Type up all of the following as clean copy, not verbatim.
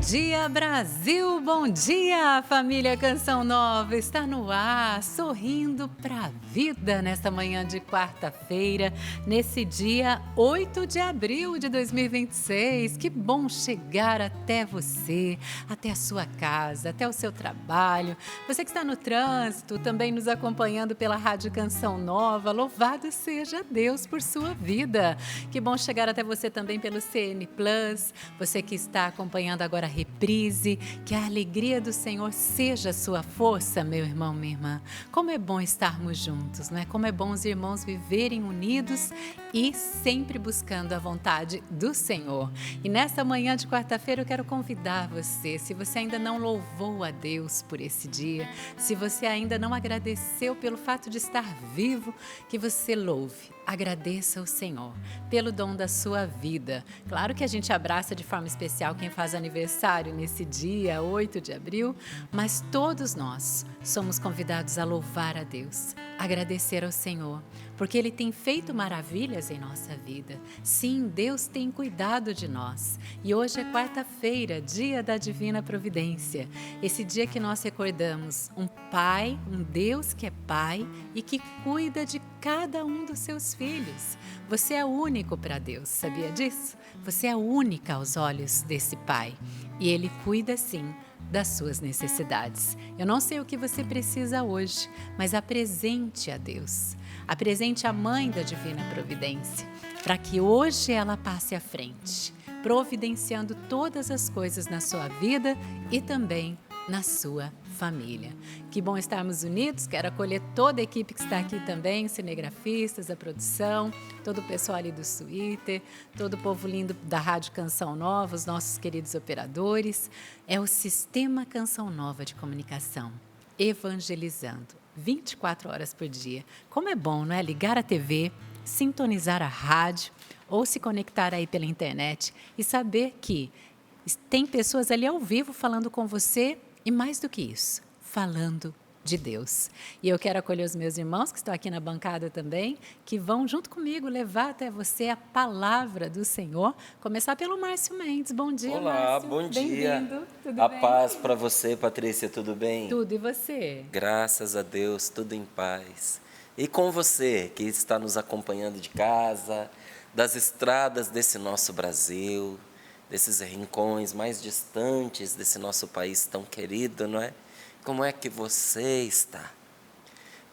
dia, Brasil! Bom dia, família Canção Nova! Está no ar, sorrindo para a vida nesta manhã de quarta-feira, nesse dia 8 de abril de 2026. Que bom chegar até você, até a sua casa, até o seu trabalho. Você que está no trânsito, também nos acompanhando pela Rádio Canção Nova, louvado seja Deus por sua vida. Que bom chegar até você também pelo CN Plus, você que está acompanhando agora a reprise, que a alegria do Senhor seja a sua força, meu irmão, minha irmã. Como é bom estarmos juntos, não é? Como é bom os irmãos viverem unidos e sempre buscando a vontade do Senhor. E nesta manhã de quarta-feira eu quero convidar você, se você ainda não louvou a Deus por esse dia, se você ainda não agradeceu pelo fato de estar vivo, que você louve. Agradeça ao Senhor pelo dom da sua vida. Claro que a gente abraça de forma especial quem faz aniversário nesse dia, 8 de abril, mas todos nós somos convidados a louvar a Deus, agradecer ao Senhor, porque Ele tem feito maravilhas em nossa vida. Sim, Deus tem cuidado de nós. E hoje é quarta-feira, dia da Divina Providência. Esse dia que nós recordamos um Pai, um Deus que é Pai e que cuida de cada um dos seus filhos. Você é único para Deus, sabia disso? Você é única aos olhos desse Pai. E Ele cuida, sim, das suas necessidades. Eu não sei o que você precisa hoje, mas apresente a Deus. Apresente a Mãe da Divina Providência, para que hoje ela passe à frente, providenciando todas as coisas na sua vida e também na sua família. Que bom estarmos unidos. Quero acolher toda a equipe que está aqui também, cinegrafistas, a produção, todo o pessoal ali do Twitter, todo o povo lindo da Rádio Canção Nova, os nossos queridos operadores. É o Sistema Canção Nova de Comunicação, evangelizando 24 horas por dia. Como é bom, não é? Ligar a TV, sintonizar a rádio ou se conectar aí pela internet e saber que tem pessoas ali ao vivo falando com você e mais do que isso, falando de Deus. E eu quero acolher os meus irmãos que estão aqui na bancada também, que vão junto comigo levar até você a palavra do Senhor. Começar pelo Márcio Mendes. Bom dia, Olá, Márcio. bom dia. Bem-vindo. Tudo A bem? paz para você, Patrícia, tudo bem? Tudo, e você? Graças a Deus, tudo em paz. E com você, que está nos acompanhando de casa, das estradas desse nosso Brasil, desses rincões mais distantes desse nosso país tão querido, não é? Como é que você está?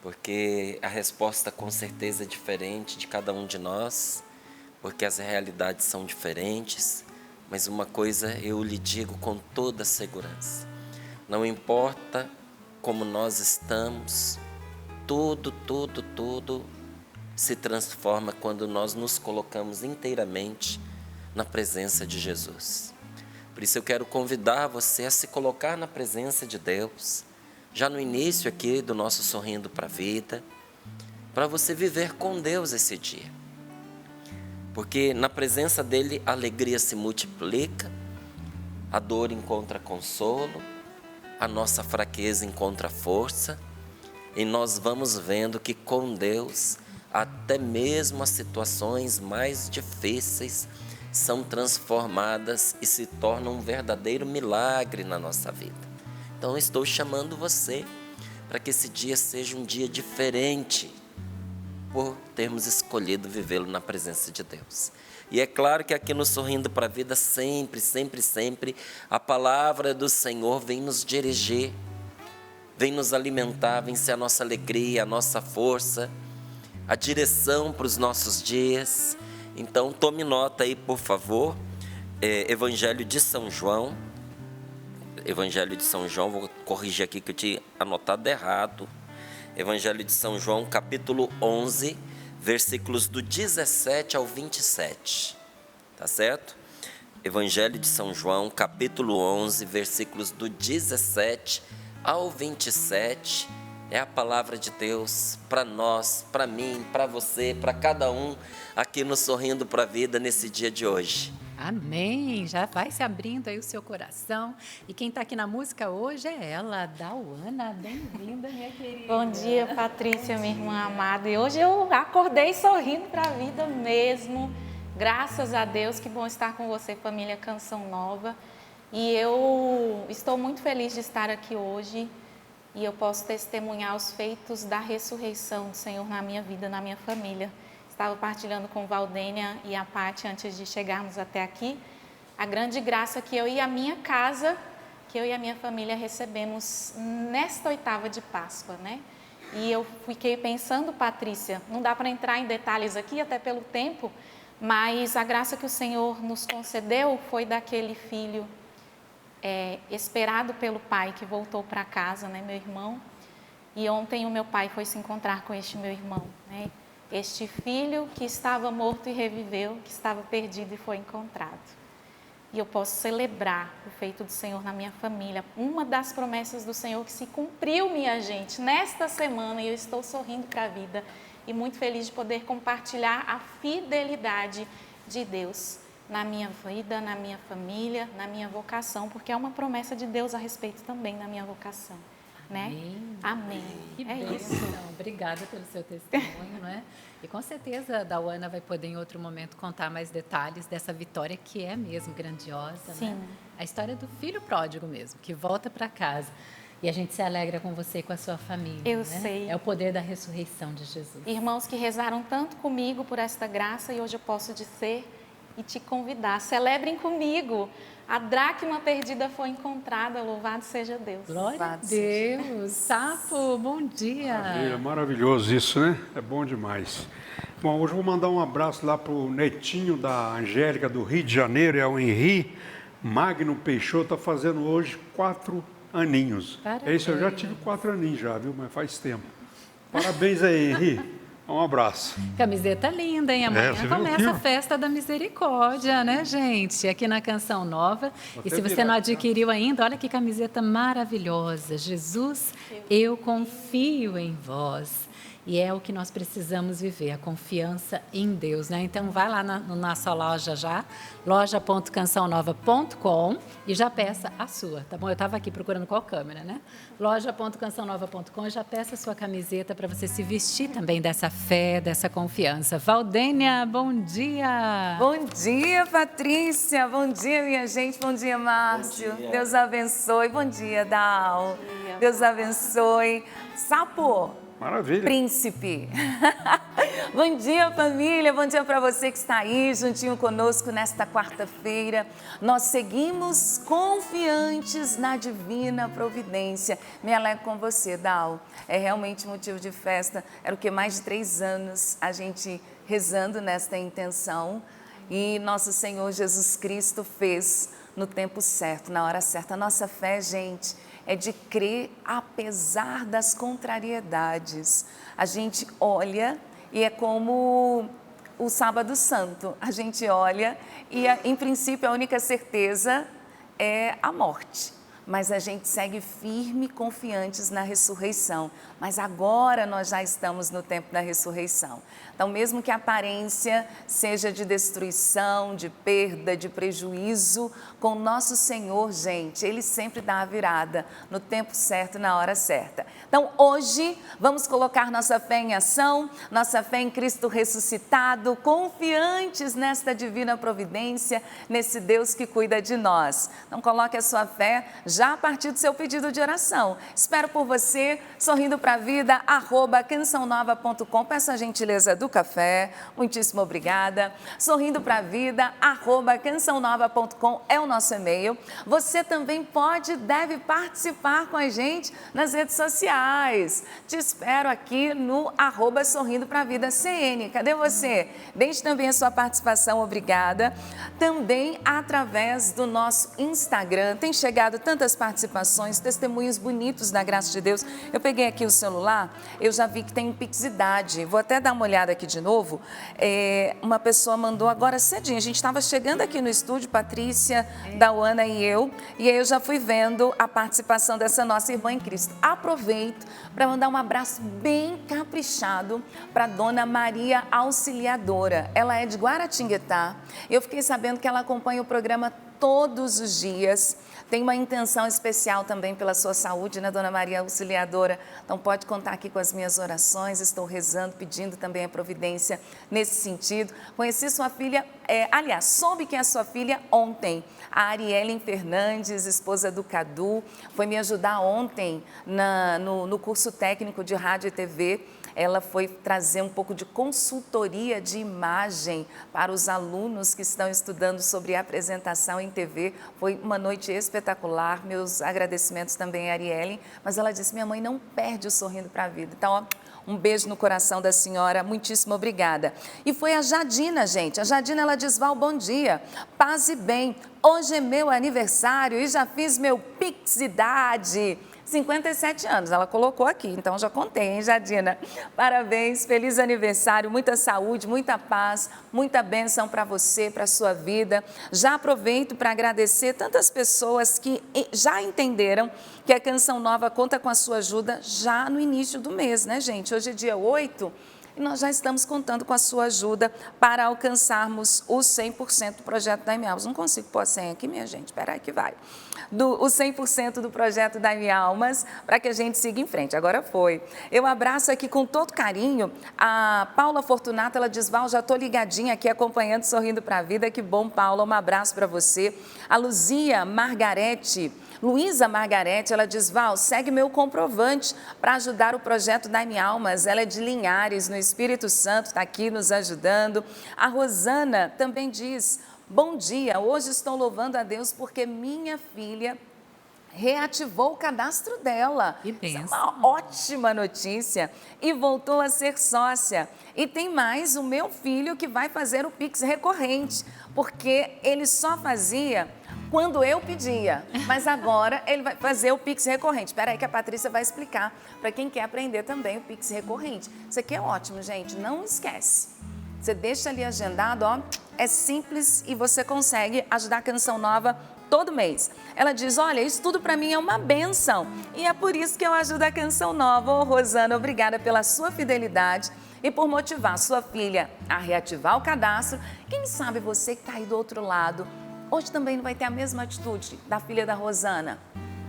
Porque a resposta com certeza é diferente de cada um de nós, porque as realidades são diferentes, mas uma coisa eu lhe digo com toda segurança: não importa como nós estamos, tudo se transforma quando nós nos colocamos inteiramente na presença de Jesus. Por isso eu quero convidar você a se colocar na presença de Deus, já no início aqui do nosso Sorrindo para a Vida, para você viver com Deus esse dia. Porque na presença dele a alegria se multiplica, a dor encontra consolo, a nossa fraqueza encontra força, e nós vamos vendo que com Deus até mesmo as situações mais difíceis são transformadas e se tornam um verdadeiro milagre na nossa vida. Então eu estou chamando você para que esse dia seja um dia diferente, por termos escolhido vivê-lo na presença de Deus. E é claro que aqui no Sorrindo para a Vida, sempre, a palavra do Senhor vem nos dirigir, vem nos alimentar, vem ser a nossa alegria, a nossa força, a direção para os nossos dias. Então tome nota aí, por favor, Evangelho de São João, vou corrigir aqui que eu tinha anotado errado. Evangelho de São João, capítulo 11, versículos do 17 ao 27, tá certo? Evangelho de São João, capítulo 11, versículos do 17 ao 27, é a palavra de Deus para nós, para mim, para você, para cada um aqui no Sorrindo para a Vida nesse dia de hoje. Amém! Já vai se abrindo aí o seu coração. E quem está aqui na música hoje é ela, Dauana. Bem-vinda, minha querida. Bom dia, Patrícia, minha irmã amada. E hoje eu acordei sorrindo para a vida mesmo. Graças a Deus, que bom estar com você, família Canção Nova. E eu estou muito feliz de estar aqui hoje e eu posso testemunhar os feitos da ressurreição do Senhor na minha vida, na minha família. Estava partilhando com Valdênia e a Paty antes de chegarmos até aqui, a grande graça que eu e a minha casa, que eu e a minha família recebemos nesta oitava de Páscoa, né? E eu fiquei pensando, Patrícia, não dá para entrar em detalhes aqui, até pelo tempo, mas a graça que o Senhor nos concedeu foi daquele filho esperado pelo pai que voltou para casa, né, meu irmão. E ontem o meu pai foi se encontrar com este meu irmão, né? Este filho que estava morto e reviveu, que estava perdido e foi encontrado. E eu posso celebrar o feito do Senhor na minha família. Uma das promessas do Senhor que se cumpriu, minha gente, nesta semana. E eu estou sorrindo para a vida e muito feliz de poder compartilhar a fidelidade de Deus na minha vida, na minha família, na minha vocação. Porque é uma promessa de Deus a respeito também da minha vocação. Né? Amém. Que é bênção. isso. Obrigada pelo seu testemunho, né? E com certeza a Dauana vai poder em outro momento contar mais detalhes dessa vitória que é mesmo grandiosa, Sim. né? A história do filho pródigo mesmo, que volta para casa. E a gente se alegra com você e com a sua família. Eu né? sei. É o poder da ressurreição de Jesus. Irmãos que rezaram tanto comigo por esta graça e hoje eu posso dizer e te convidar. Celebrem comigo. A dracma perdida foi encontrada, louvado seja Deus. Glória a Deus. Sapo, bom dia. Maravilha, maravilhoso isso, né? É bom demais. Bom, hoje eu vou mandar um abraço lá para o netinho da Angélica do Rio de Janeiro, é o Henri Magno Peixoto, está fazendo hoje 4 aninhos. Parabéns. Esse eu já tive 4 aninhos já, viu? Mas faz tempo. Parabéns aí, Henri. Um abraço. Camiseta linda, hein? Amanhã você viu começa aqui, ó. a festa da misericórdia, né, gente? Aqui na Canção Nova. Vou E até se você virar não aqui, ó. adquiriu ainda, olha que camiseta maravilhosa. Jesus, eu confio em vós. E é o que nós precisamos viver, a confiança em Deus, né? Então, vai lá na nossa loja já, loja.cançãonova.com e já peça a sua, tá bom? Eu estava aqui procurando qual câmera, né? loja.cançãonova.com e já peça a sua camiseta para você se vestir também dessa fé, dessa confiança. Valdênia, bom dia! Bom dia, Patrícia. Bom dia, minha gente. Bom dia, Márcio. Bom dia. Deus abençoe. Bom dia, Dal. Deus abençoe. Sapo. Maravilha. Príncipe. Bom dia, família. Bom dia para você que está aí juntinho conosco nesta quarta-feira. Nós seguimos confiantes na divina providência. Me alegro com você, Dal. É realmente motivo de festa. Era o que mais de 3 anos a gente rezando nesta intenção. E nosso Senhor Jesus Cristo fez no tempo certo, na hora certa. A nossa fé, gente, é de crer apesar das contrariedades. A gente olha e é como o Sábado Santo. A gente olha e, em princípio, a única certeza é a morte. Mas a gente segue firme e confiantes na ressurreição. Mas agora nós já estamos no tempo da ressurreição. Então, mesmo que a aparência seja de destruição, de perda, de prejuízo, com o nosso Senhor, gente, Ele sempre dá a virada no tempo certo, na hora certa. Então, hoje, vamos colocar nossa fé em ação, nossa fé em Cristo ressuscitado, confiantes nesta divina providência, nesse Deus que cuida de nós. Então, coloque a sua fé já a partir do seu pedido de oração. Espero por você, sorrindo para a vida, @cançãonova.com. Peço a gentileza do café, muitíssimo obrigada. Sorrindo para a vida, @cançãonova.com é o nosso e-mail. Você também pode e deve participar com a gente nas redes sociais. Te espero aqui no @sorrindo para a vida CN. Cadê você? Deixe também a sua participação, obrigada. Também através do nosso Instagram. Tem chegado tantas participações, testemunhos bonitos da graça de Deus. Eu peguei aqui o celular, eu já vi que tem Pixidade. Vou até dar uma olhada aqui de novo. Uma pessoa mandou agora cedinho. A gente estava chegando aqui no estúdio, Patrícia, Dauana e eu aí eu já fui vendo a participação dessa nossa irmã em Cristo. Aproveito para mandar um abraço bem caprichado para Dona Maria Auxiliadora. Ela é de Guaratinguetá. Eu fiquei sabendo que ela acompanha o programa todos os dias. Tem uma intenção especial também pela sua saúde, né, Dona Maria Auxiliadora? Então pode contar aqui com as minhas orações, estou rezando, pedindo também a providência nesse sentido. Conheci sua filha, aliás, soube que é a sua filha ontem, a Ariellen Fernandes, esposa do Cadu, foi me ajudar ontem no curso técnico de rádio e TV. Ela foi trazer um pouco de consultoria de imagem para os alunos que estão estudando sobre apresentação em TV. Foi uma noite espetacular, meus agradecimentos também a Ariellen, mas ela disse, minha mãe não perde o Sorrindo para a Vida. Então, ó, um beijo no coração da senhora, muitíssimo obrigada. E foi a Jadina, gente. A Jadina, ela diz, Val, bom dia, paz e bem. Hoje é meu aniversário e já fiz meu Pix idade. 57 anos, ela colocou aqui, então já contei, hein, Jadina? Parabéns, feliz aniversário, muita saúde, muita paz, muita bênção para você, para a sua vida. Já aproveito para agradecer tantas pessoas que já entenderam que a Canção Nova conta com a sua ajuda já no início do mês, né, gente? Hoje é dia 8. E nós já estamos contando com a sua ajuda para alcançarmos o 100% do projeto da Almas. Não consigo pôr a senha aqui, minha gente, espera aí que vai. O 100% do projeto da Almas, para que a gente siga em frente. Agora foi. Eu abraço aqui com todo carinho a Paula Fortunato, ela diz, Val, já estou ligadinha aqui acompanhando, sorrindo para a vida. Que bom, Paula, um abraço para você. A Luísa Margarete, ela diz, Val, segue meu comprovante para ajudar o projeto da Almas. Ela é de Linhares, no Espírito Santo, está aqui nos ajudando. A Rosana também diz, bom dia, hoje estou louvando a Deus porque minha filha reativou o cadastro dela. Que bênção. Isso é uma ótima notícia. E voltou a ser sócia. E tem mais, o meu filho que vai fazer o Pix recorrente, porque ele só fazia quando eu pedia, mas agora ele vai fazer o Pix recorrente. Espera aí que a Patrícia vai explicar para quem quer aprender também o Pix recorrente. Isso aqui é ótimo, gente, não esquece. Você deixa ali agendado, ó, é simples e você consegue ajudar a Canção Nova todo mês. Ela diz, olha, isso tudo para mim é uma bênção e é por isso que eu ajudo a Canção Nova. Ô, Rosana, obrigada pela sua fidelidade e por motivar sua filha a reativar o cadastro. Quem sabe você que está aí do outro lado, hoje também não vai ter a mesma atitude da filha da Rosana.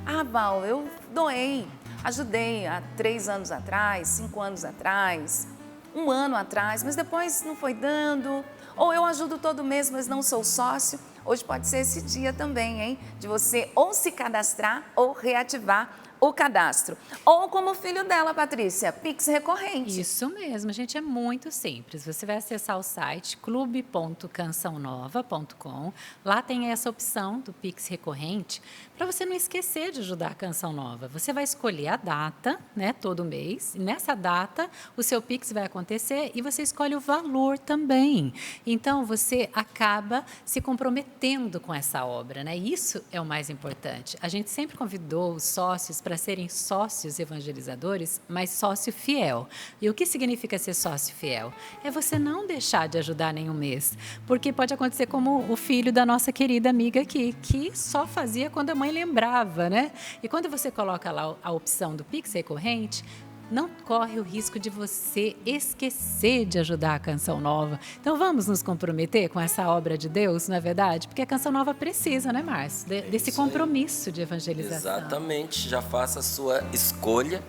Ah, Val, eu doei, ajudei há 3 anos atrás, 5 anos atrás, 1 ano atrás, mas depois não foi dando. Ou eu ajudo todo mês, mas não sou sócio. Hoje pode ser esse dia também, hein? De você ou se cadastrar ou reativar o cadastro. Ou como o filho dela, Patrícia, Pix recorrente. Isso mesmo, gente, é muito simples. Você vai acessar o site clube.cançãonova.com. Lá tem essa opção do Pix recorrente para você não esquecer de ajudar a Canção Nova. Você vai escolher a data, né, todo mês. E nessa data, o seu Pix vai acontecer e você escolhe o valor também. Então, você acaba se comprometendo com essa obra, né? Isso é o mais importante. A gente sempre convidou os sócios para serem sócios evangelizadores, mas sócio fiel. E o que significa ser sócio fiel? É você não deixar de ajudar nenhum mês, porque pode acontecer como o filho da nossa querida amiga aqui, que só fazia quando a mãe lembrava, né? E quando você coloca lá a opção do Pix recorrente, não corre o risco de você esquecer de ajudar a Canção Nova. Então, vamos nos comprometer com essa obra de Deus, não é verdade? Porque a Canção Nova precisa, né, Márcio? Desse compromisso de evangelização. Exatamente. Já faça a sua escolha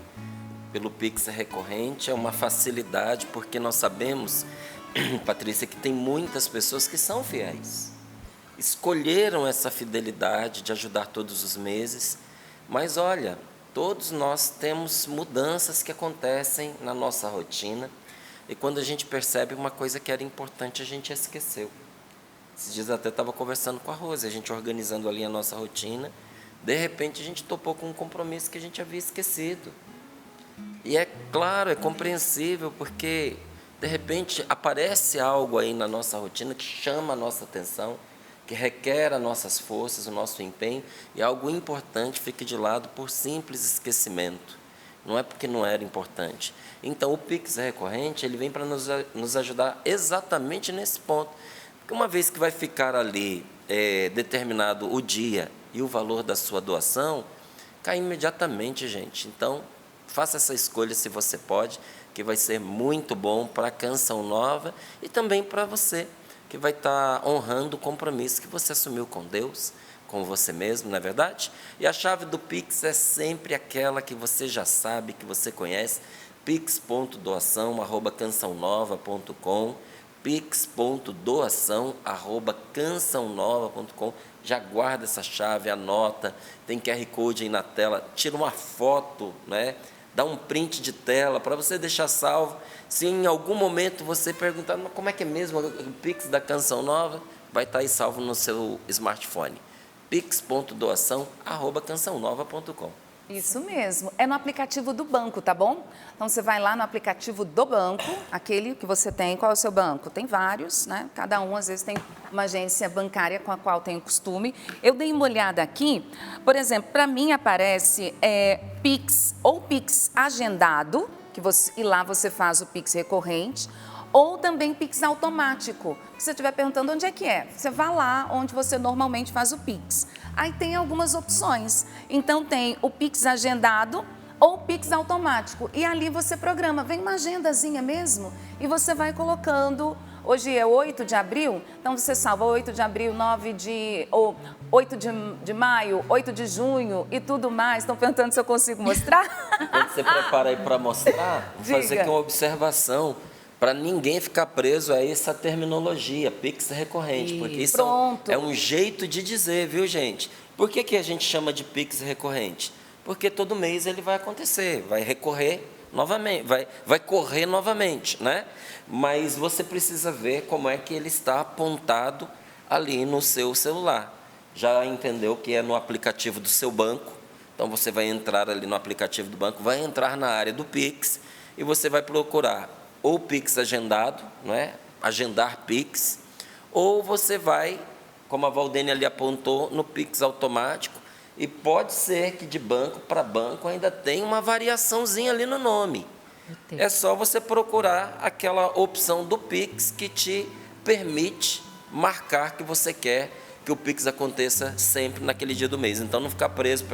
pelo Pix recorrente. É uma facilidade, porque nós sabemos, Patrícia, que tem muitas pessoas que são fiéis. Escolheram essa fidelidade de ajudar todos os meses. Mas, olha, todos nós temos mudanças que acontecem na nossa rotina e quando a gente percebe uma coisa que era importante, a gente esqueceu. Esses dias até estava conversando com a Rose, a gente organizando ali a nossa rotina, de repente a gente topou com um compromisso que a gente havia esquecido. E é claro, é compreensível, porque de repente aparece algo aí na nossa rotina que chama a nossa atenção, que requer as nossas forças, o nosso empenho, e algo importante fica de lado por simples esquecimento. Não é porque não era importante. Então, o Pix recorrente, ele vem para nos ajudar exatamente nesse ponto. Porque uma vez que vai ficar ali determinado o dia e o valor da sua doação, cai imediatamente, gente. Então, faça essa escolha se você pode, que vai ser muito bom para a Canção Nova e também para você, que vai estar honrando o compromisso que você assumiu com Deus, com você mesmo, não é verdade? E a chave do Pix é sempre aquela que você já sabe, que você conhece, pix.doação@cançãonova.com, pix.doação@cançãonova.com. Já guarda essa chave, anota, tem QR Code aí na tela, tira uma foto, né? Dá um print de tela para você deixar salvo. Se em algum momento você perguntar, mas como é que é mesmo o Pix da Canção Nova, vai estar aí salvo no seu smartphone. pix.doação@cançãonova.com. Isso mesmo, é no aplicativo do banco, tá bom? Então você vai lá no aplicativo do banco, aquele que você tem. Qual é o seu banco? Tem vários, né? Cada um às vezes tem uma agência bancária com a qual tem o costume. Eu dei uma olhada aqui, por exemplo, para mim aparece Pix ou Pix agendado, e lá você faz o Pix recorrente, ou também Pix automático. Se você estiver perguntando onde é que é, você vai lá onde você normalmente faz o Pix. Aí tem algumas opções. Então tem o Pix agendado ou Pix automático. E ali você programa, vem uma agendazinha mesmo e você vai colocando. Hoje é 8 de abril, então você salva 8 de abril, 8 de maio, 8 de junho e tudo mais. Estão perguntando se eu consigo mostrar? Quando você prepara aí para mostrar, vou fazer aqui uma observação, para ninguém ficar preso a essa terminologia, Pix recorrente, porque isso é um jeito de dizer, viu, gente? Por que a gente chama de Pix recorrente? Porque todo mês ele vai acontecer, vai recorrer novamente, vai correr novamente, né? Mas você precisa ver como é que ele está apontado ali no seu celular. Já entendeu que é no aplicativo do seu banco, então você vai entrar ali no aplicativo do banco, vai entrar na área do Pix e você vai procurar ou Pix agendado, não é? Agendar Pix, ou você vai, como a Valdênia ali apontou, no Pix automático, e pode ser que de banco para banco ainda tem uma variaçãozinha ali no nome. É só você procurar aquela opção do Pix que te permite marcar que você quer que o Pix aconteça sempre naquele dia do mês. Então não ficar preso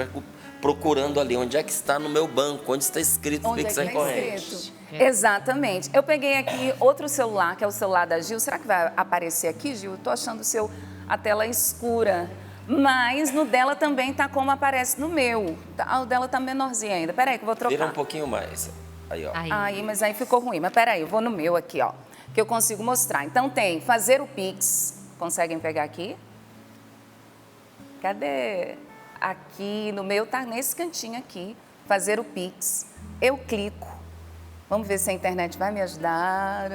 procurando ali onde é que está no meu banco, onde está escrito Pix recorrente. Exatamente. Eu peguei aqui outro celular, que é o celular da Gil. Será que vai aparecer aqui, Gil? Estou achando a tela escura. Mas no dela também está como aparece no meu. O dela está menorzinho ainda. Peraí que eu vou trocar. Vira um pouquinho mais. Aí, ó. Aí, mas aí ficou ruim. Mas peraí, eu vou no meu aqui, ó. Que eu consigo mostrar. Então tem fazer o Pix. Conseguem pegar aqui? Cadê? Aqui no meu tá nesse cantinho aqui. Fazer o Pix. Eu clico. Vamos ver se a internet vai me ajudar.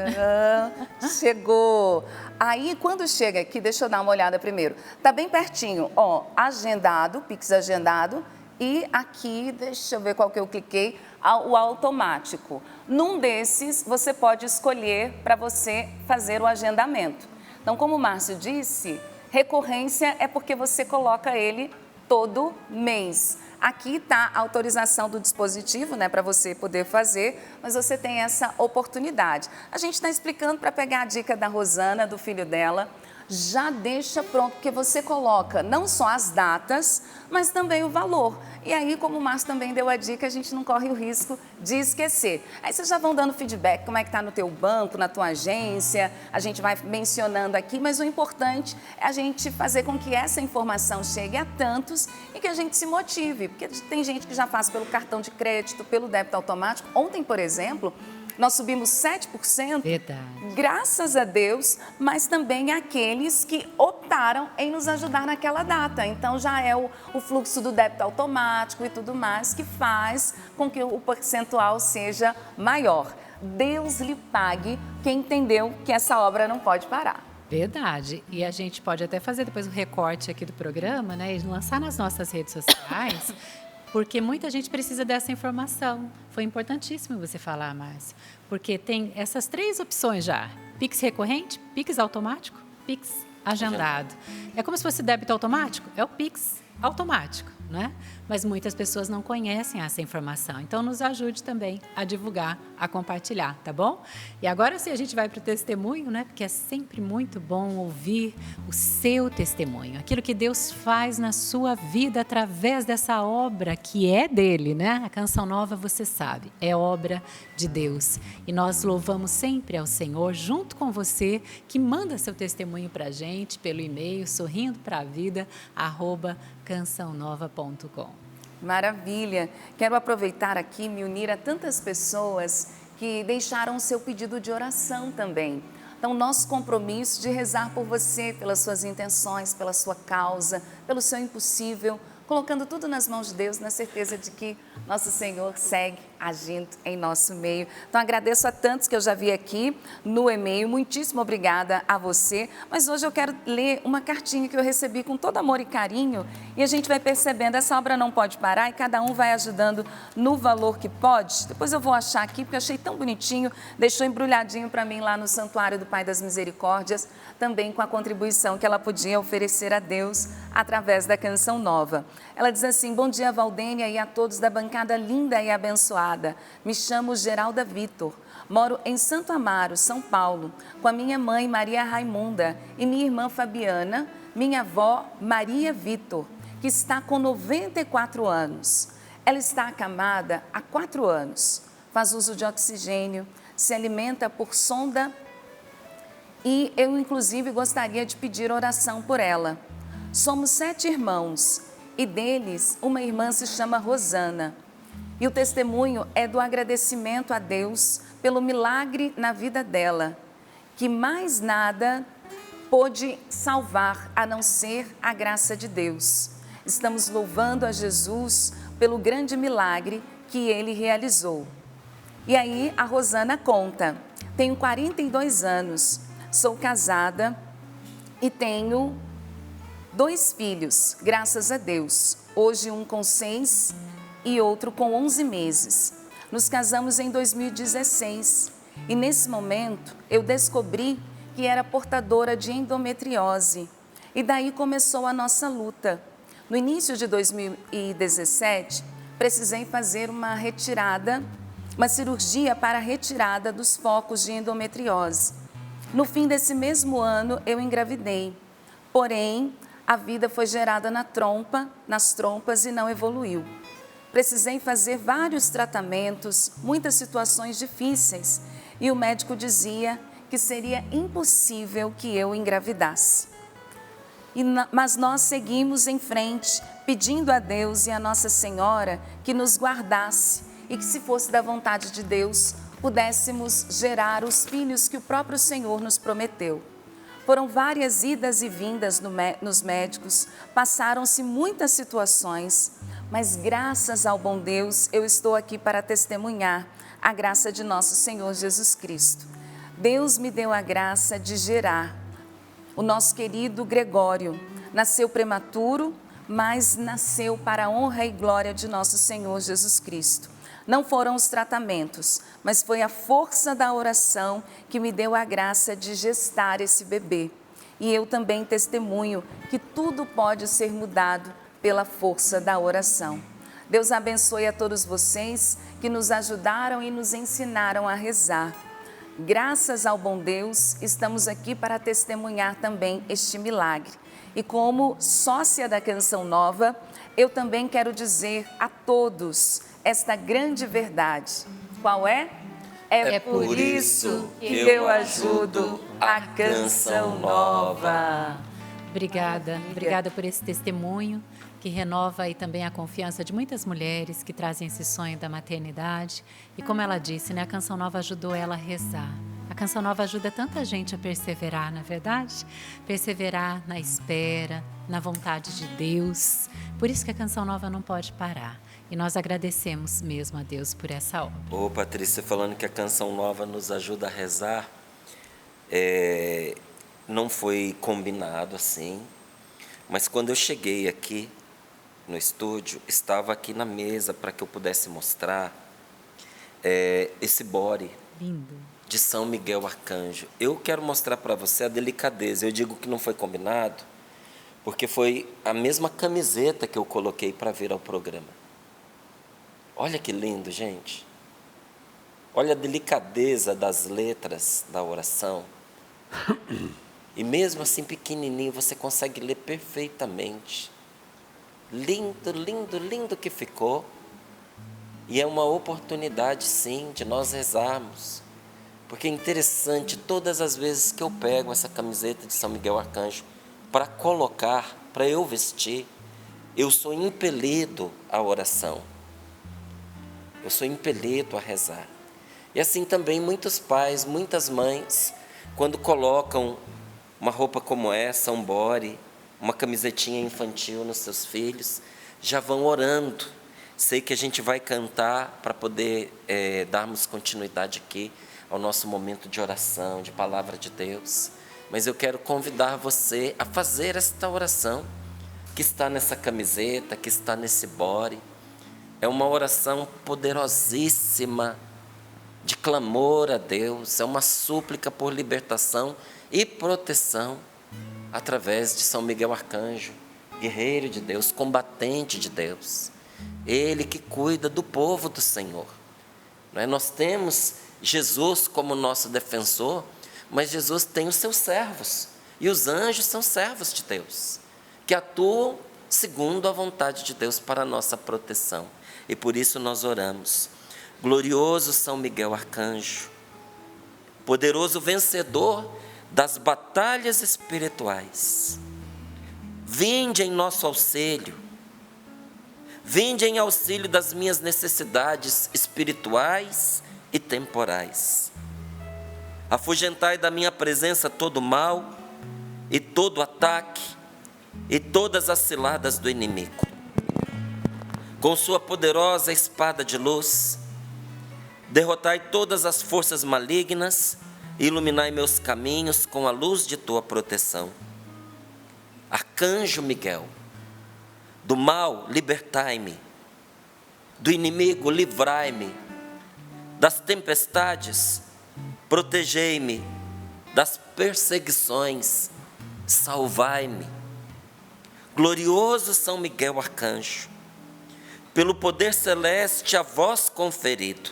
Chegou. Aí, quando chega aqui, deixa eu dar uma olhada primeiro. Tá bem pertinho, ó, agendado, Pix agendado. E aqui, deixa eu ver qual que eu cliquei, o automático. Num desses, você pode escolher para você fazer o agendamento. Então, como o Márcio disse, recorrência é porque você coloca ele todo mês. Aqui está a autorização do dispositivo, né, para você poder fazer, mas você tem essa oportunidade. A gente está explicando para pegar a dica da Rosana, do filho dela. Já deixa pronto, porque você coloca não só as datas, mas também o valor. E aí, como o Márcio também deu a dica, a gente não corre o risco de esquecer. Aí vocês já vão dando feedback, como é que está no teu banco, na tua agência, a gente vai mencionando aqui, mas o importante é a gente fazer com que essa informação chegue a tantos e que a gente se motive, porque tem gente que já faz pelo cartão de crédito, pelo débito automático. Ontem, por exemplo, nós subimos 7%, Verdade. Graças a Deus, mas também aqueles que optaram em nos ajudar naquela data. Então já é o fluxo do débito automático e tudo mais que faz com que o percentual seja maior. Deus lhe pague quem entendeu que essa obra não pode parar. Verdade. E a gente pode até fazer depois um recorte aqui do programa, né? E lançar nas nossas redes sociais. Porque muita gente precisa dessa informação. Foi importantíssimo você falar, Márcio. Porque tem essas 3 opções já. Pix recorrente, Pix automático, Pix agendado. É como se fosse débito automático? É o Pix automático, né? Mas muitas pessoas não conhecem essa informação. Então, nos ajude também a divulgar, a compartilhar, tá bom? E agora sim a gente vai para o testemunho, né? Porque é sempre muito bom ouvir o seu testemunho, aquilo que Deus faz na sua vida através dessa obra que é dele, né? A Canção Nova, você sabe, é obra de Deus. E nós louvamos sempre ao Senhor, junto com você, que manda seu testemunho para a gente pelo e-mail sorrindopravida@cançãonova.com. Maravilha! Quero aproveitar aqui e me unir a tantas pessoas que deixaram o seu pedido de oração também. Então, nosso compromisso de rezar por você, pelas suas intenções, pela sua causa, pelo seu impossível, colocando tudo nas mãos de Deus, na certeza de que nosso Senhor segue agindo em nosso meio. Então, agradeço a tantos que eu já vi aqui no e-mail, muitíssimo obrigada a você. Mas hoje eu quero ler uma cartinha que eu recebi com todo amor e carinho, e a gente vai percebendo, essa obra não pode parar e cada um vai ajudando no valor que pode. Depois eu vou achar aqui, porque eu achei tão bonitinho, deixou embrulhadinho para mim lá no Santuário do Pai das Misericórdias, também com a contribuição que ela podia oferecer a Deus através da Canção Nova. Ela diz assim: bom dia, Valdênia, e a todos da bancada linda e abençoada. Me chamo Geralda Vitor, moro em Santo Amaro, São Paulo, com a minha mãe Maria Raimunda e minha irmã Fabiana, minha avó Maria Vitor, que está com 94 anos. Ela está acamada há 4 anos, faz uso de oxigênio, se alimenta por sonda e eu, inclusive, gostaria de pedir oração por ela. Somos 7 irmãos e deles uma irmã se chama Rosana. E o testemunho é do agradecimento a Deus pelo milagre na vida dela, que mais nada pôde salvar a não ser a graça de Deus. Estamos louvando a Jesus pelo grande milagre que ele realizou. E aí a Rosana conta: tenho 42 anos, sou casada e tenho 2 filhos, graças a Deus. Hoje um com 6 e outro com 11 meses. Nos casamos em 2016 e nesse momento eu descobri que era portadora de endometriose e daí começou a nossa luta. No início de 2017, precisei fazer uma cirurgia para a retirada dos focos de endometriose. No fim desse mesmo ano eu engravidei, porém a vida foi gerada nas trompas e não evoluiu. Precisei fazer vários tratamentos, muitas situações difíceis, e o médico dizia que seria impossível que eu engravidasse. Mas nós seguimos em frente, pedindo a Deus e a Nossa Senhora que nos guardasse e que, se fosse da vontade de Deus, pudéssemos gerar os filhos que o próprio Senhor nos prometeu. Foram várias idas e vindas nos médicos, passaram-se muitas situações, mas graças ao bom Deus, eu estou aqui para testemunhar a graça de nosso Senhor Jesus Cristo. Deus me deu a graça de gerar. O nosso querido Gregório nasceu prematuro, mas nasceu para a honra e glória de nosso Senhor Jesus Cristo. Não foram os tratamentos, mas foi a força da oração que me deu a graça de gestar esse bebê. E eu também testemunho que tudo pode ser mudado pela força da oração. Deus abençoe a todos vocês que nos ajudaram e nos ensinaram a rezar. Graças ao bom Deus, estamos aqui para testemunhar também este milagre. E como sócia da Canção Nova, eu também quero dizer a todos esta grande verdade. Qual é? É por isso que eu ajudo a Canção Nova. Obrigada por esse testemunho que renova aí também a confiança de muitas mulheres que trazem esse sonho da maternidade. E como ela disse, né, a Canção Nova ajudou ela a rezar. A Canção Nova ajuda tanta gente a perseverar, na verdade? Perseverar na espera, na vontade de Deus. Por isso que a Canção Nova não pode parar. E nós agradecemos mesmo a Deus por essa obra. Ô, Patrícia, falando que a Canção Nova nos ajuda a rezar, não foi combinado assim, mas quando eu cheguei aqui no estúdio, estava aqui na mesa para que eu pudesse mostrar esse bore Lindo. de São Miguel Arcanjo. Eu quero mostrar para você a delicadeza. Eu digo que não foi combinado, porque foi a mesma camiseta que eu coloquei para vir ao programa. Olha que lindo, gente. Olha a delicadeza das letras da oração. E mesmo assim pequenininho, você consegue ler perfeitamente. Lindo, lindo, lindo que ficou. E é uma oportunidade, sim, de nós rezarmos. Porque é interessante, todas as vezes que eu pego essa camiseta de São Miguel Arcanjo para colocar, para eu vestir, eu sou impelido à oração. Eu sou impelido a rezar. E assim também muitos pais, muitas mães, quando colocam uma roupa como essa, um body, uma camisetinha infantil nos seus filhos, já vão orando. Sei que a gente vai cantar para poder darmos continuidade aqui ao nosso momento de oração, de palavra de Deus. Mas eu quero convidar você a fazer esta oração que está nessa camiseta, que está nesse body. É uma oração poderosíssima de clamor a Deus, é uma súplica por libertação e proteção através de São Miguel Arcanjo, guerreiro de Deus, combatente de Deus. Ele que cuida do povo do Senhor. Nós temos Jesus como nosso defensor, mas Jesus tem os seus servos, e os anjos são servos de Deus, que atuam segundo a vontade de Deus para a nossa proteção. E por isso nós oramos: glorioso São Miguel Arcanjo, poderoso vencedor das batalhas espirituais, vinde em nosso auxílio, vinde em auxílio das minhas necessidades espirituais e temporais. Afugentai da minha presença todo mal e todo ataque e todas as ciladas do inimigo. Com sua poderosa espada de luz, derrotai todas as forças malignas e iluminai meus caminhos com a luz de tua proteção. Arcanjo Miguel, do mal libertai-me, do inimigo livrai-me, das tempestades protegei-me, das perseguições salvai-me. Glorioso São Miguel Arcanjo, pelo poder celeste a vós conferido,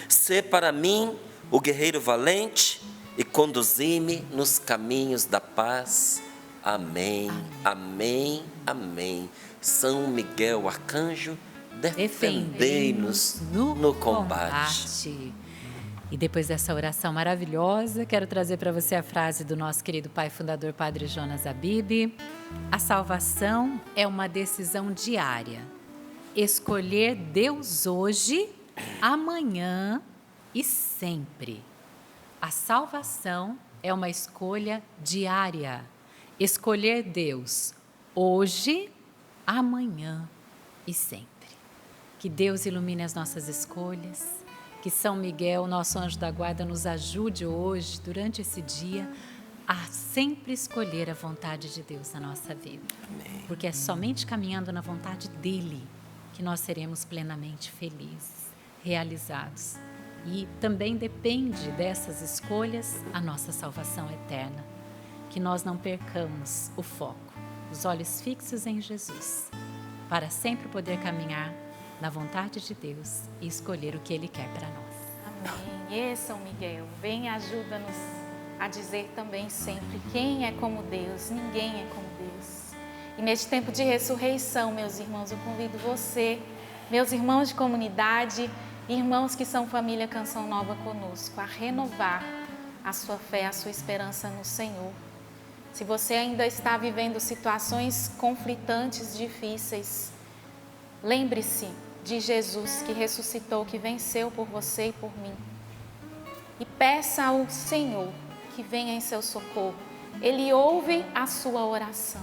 sê para mim o guerreiro valente e conduzi-me nos caminhos da paz. Amém, amém, amém. São Miguel Arcanjo, defendei-nos no combate. E depois dessa oração maravilhosa, quero trazer para você a frase do nosso querido pai fundador, Padre Jonas Habib. A salvação é uma decisão diária. Escolher Deus hoje, amanhã e sempre. A salvação é uma escolha diária. Escolher Deus hoje, amanhã e sempre. Que Deus ilumine as nossas escolhas. Que São Miguel, nosso anjo da guarda, nos ajude hoje, durante esse dia, a sempre escolher a vontade de Deus na nossa vida. Amém. Porque é somente caminhando na vontade dEle que nós seremos plenamente felizes, realizados. E também depende dessas escolhas a nossa salvação eterna. Que nós não percamos o foco, os olhos fixos em Jesus, para sempre poder caminhar na vontade de Deus e escolher o que Ele quer para nós. Amém. E São Miguel, vem e ajuda-nos a dizer também sempre: quem é como Deus? Ninguém é como Deus. E neste tempo de ressurreição, meus irmãos, eu convido você, meus irmãos de comunidade, irmãos que são família Canção Nova conosco, a renovar a sua fé, a sua esperança no Senhor. Se você ainda está vivendo situações conflitantes, difíceis, lembre-se de Jesus que ressuscitou, que venceu por você e por mim. E peça ao Senhor que venha em seu socorro. Ele ouve a sua oração.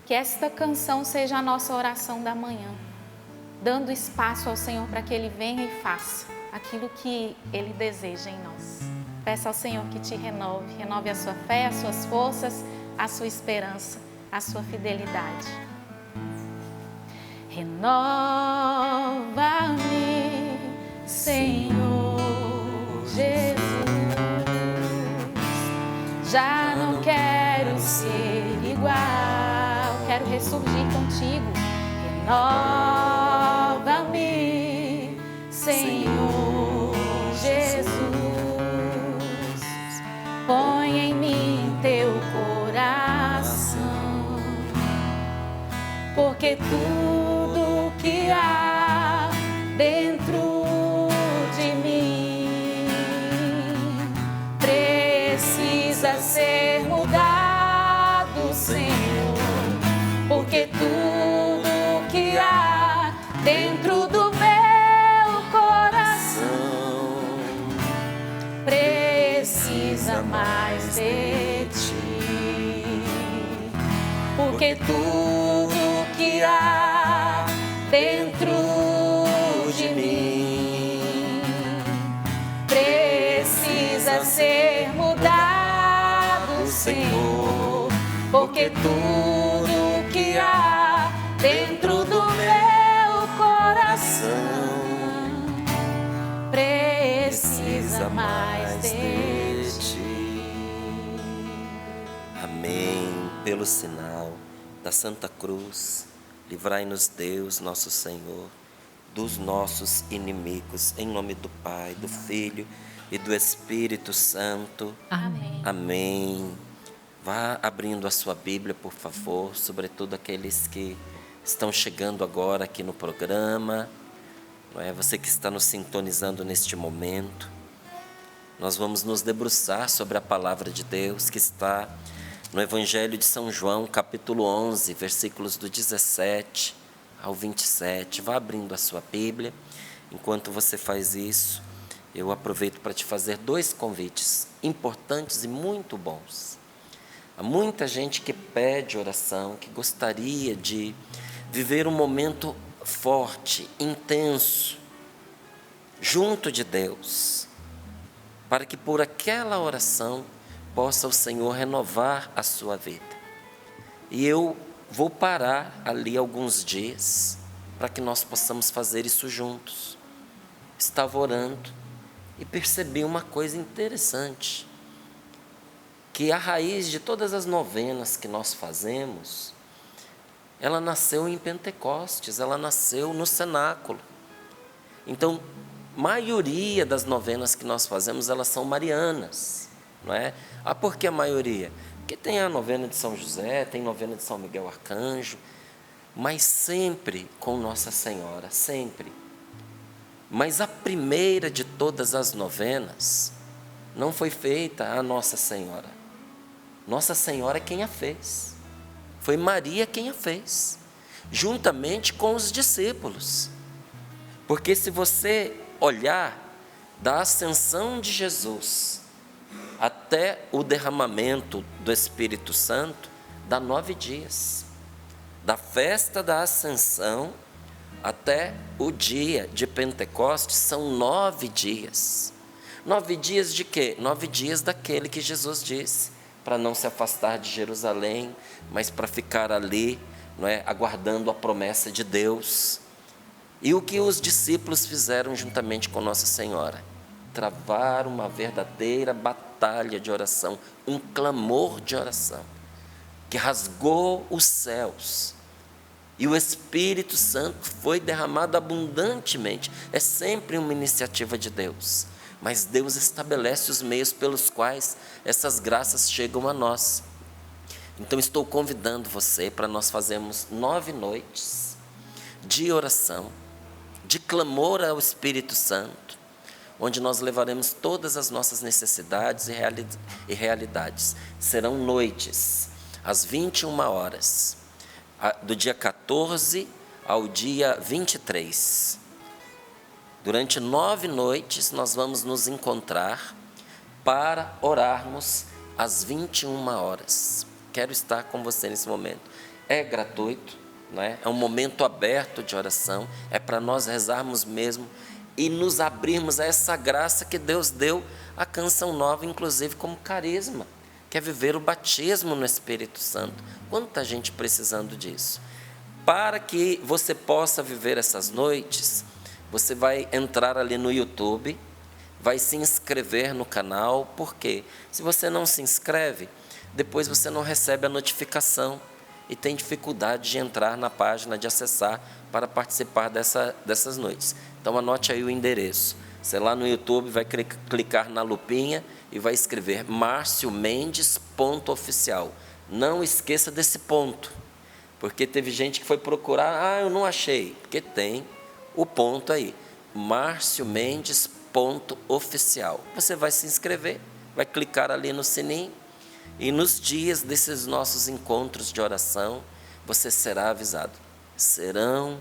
Que esta canção seja a nossa oração da manhã, dando espaço ao Senhor para que Ele venha e faça aquilo que Ele deseja em nós. Peça ao Senhor que te renove a sua fé, as suas forças, a sua esperança, a sua fidelidade. Renova-me, Senhor Jesus, já não quero ser igual. ressurgir contigo. Renova-me, Senhor Jesus. Põe em mim teu coração, porque tudo que há dentro de mim precisa ser mudado, Senhor, porque tudo que há dentro do meu coração precisa mais de ti, porque tudo que há dentro de mim precisa ser mudado, Senhor, porque tudo que há dentro do meu coração precisa mais de ti. Amém. Pelo sinal da Santa Cruz, livrai-nos Deus, nosso Senhor, dos nossos inimigos. Em nome do Pai, do Filho e do Espírito Santo. Amém. Amém. Vá abrindo a sua Bíblia, por favor, sobretudo aqueles que estão chegando agora aqui no programa, não é? Você que está nos sintonizando neste momento. Nós vamos nos debruçar sobre a palavra de Deus que está no Evangelho de São João, capítulo 11, versículos do 17 ao 27. Vá abrindo a sua Bíblia. Enquanto você faz isso, eu aproveito para te fazer 2 convites importantes e muito bons. Há muita gente que pede oração, que gostaria de viver um momento forte, intenso, junto de Deus, para que por aquela oração possa o Senhor renovar a sua vida. E eu vou parar ali alguns dias para que nós possamos fazer isso juntos. Estava orando e percebi uma coisa interessante, que a raiz de todas as novenas que nós fazemos, ela nasceu em Pentecostes, ela nasceu no cenáculo. Então, maioria das novenas que nós fazemos, elas são marianas, não é? Ah, por que a maioria? Porque tem a novena de São José, tem novena de São Miguel Arcanjo, mas sempre com Nossa Senhora, sempre. Mas a primeira de todas as novenas não foi feita a Nossa Senhora. Nossa Senhora é quem a fez. Foi Maria quem a fez, juntamente com os discípulos. Porque se você olhar da ascensão de Jesus até o derramamento do Espírito Santo, dá 9 dias. Da festa da ascensão até o dia de Pentecostes são 9 dias. 9 dias de quê? 9 dias daquele que Jesus disse, para não se afastar de Jerusalém, mas para ficar ali, não é, aguardando a promessa de Deus. E o que os discípulos fizeram juntamente com Nossa Senhora? Travaram uma verdadeira batalha de oração, um clamor de oração, que rasgou os céus. E o Espírito Santo foi derramado abundantemente. É sempre uma iniciativa de Deus. Mas Deus estabelece os meios pelos quais essas graças chegam a nós. Então estou convidando você para nós fazermos 9 noites de oração, de clamor ao Espírito Santo, onde nós levaremos todas as nossas necessidades e realidades. Serão noites, às 21 horas, do dia 14 ao dia 23. Durante 9 noites, nós vamos nos encontrar para orarmos às 21 horas. Quero estar com você nesse momento. É gratuito, não é? É um momento aberto de oração. É para nós rezarmos mesmo e nos abrirmos a essa graça que Deus deu à Canção Nova, inclusive como carisma, que é viver o batismo no Espírito Santo. Quanta gente precisando disso. Para que você possa viver essas noites, você vai entrar ali no YouTube, vai se inscrever no canal, porque se você não se inscreve, depois você não recebe a notificação e tem dificuldade de entrar na página, de acessar para participar dessas noites. Então anote aí o endereço. Você lá no YouTube vai clicar na lupinha e vai escrever marciomendes.oficial. Não esqueça desse ponto, porque teve gente que foi procurar, eu não achei, porque tem o ponto aí, marciomendes.oficial. Você vai se inscrever, vai clicar ali no sininho, e nos dias desses nossos encontros de oração, você será avisado. Serão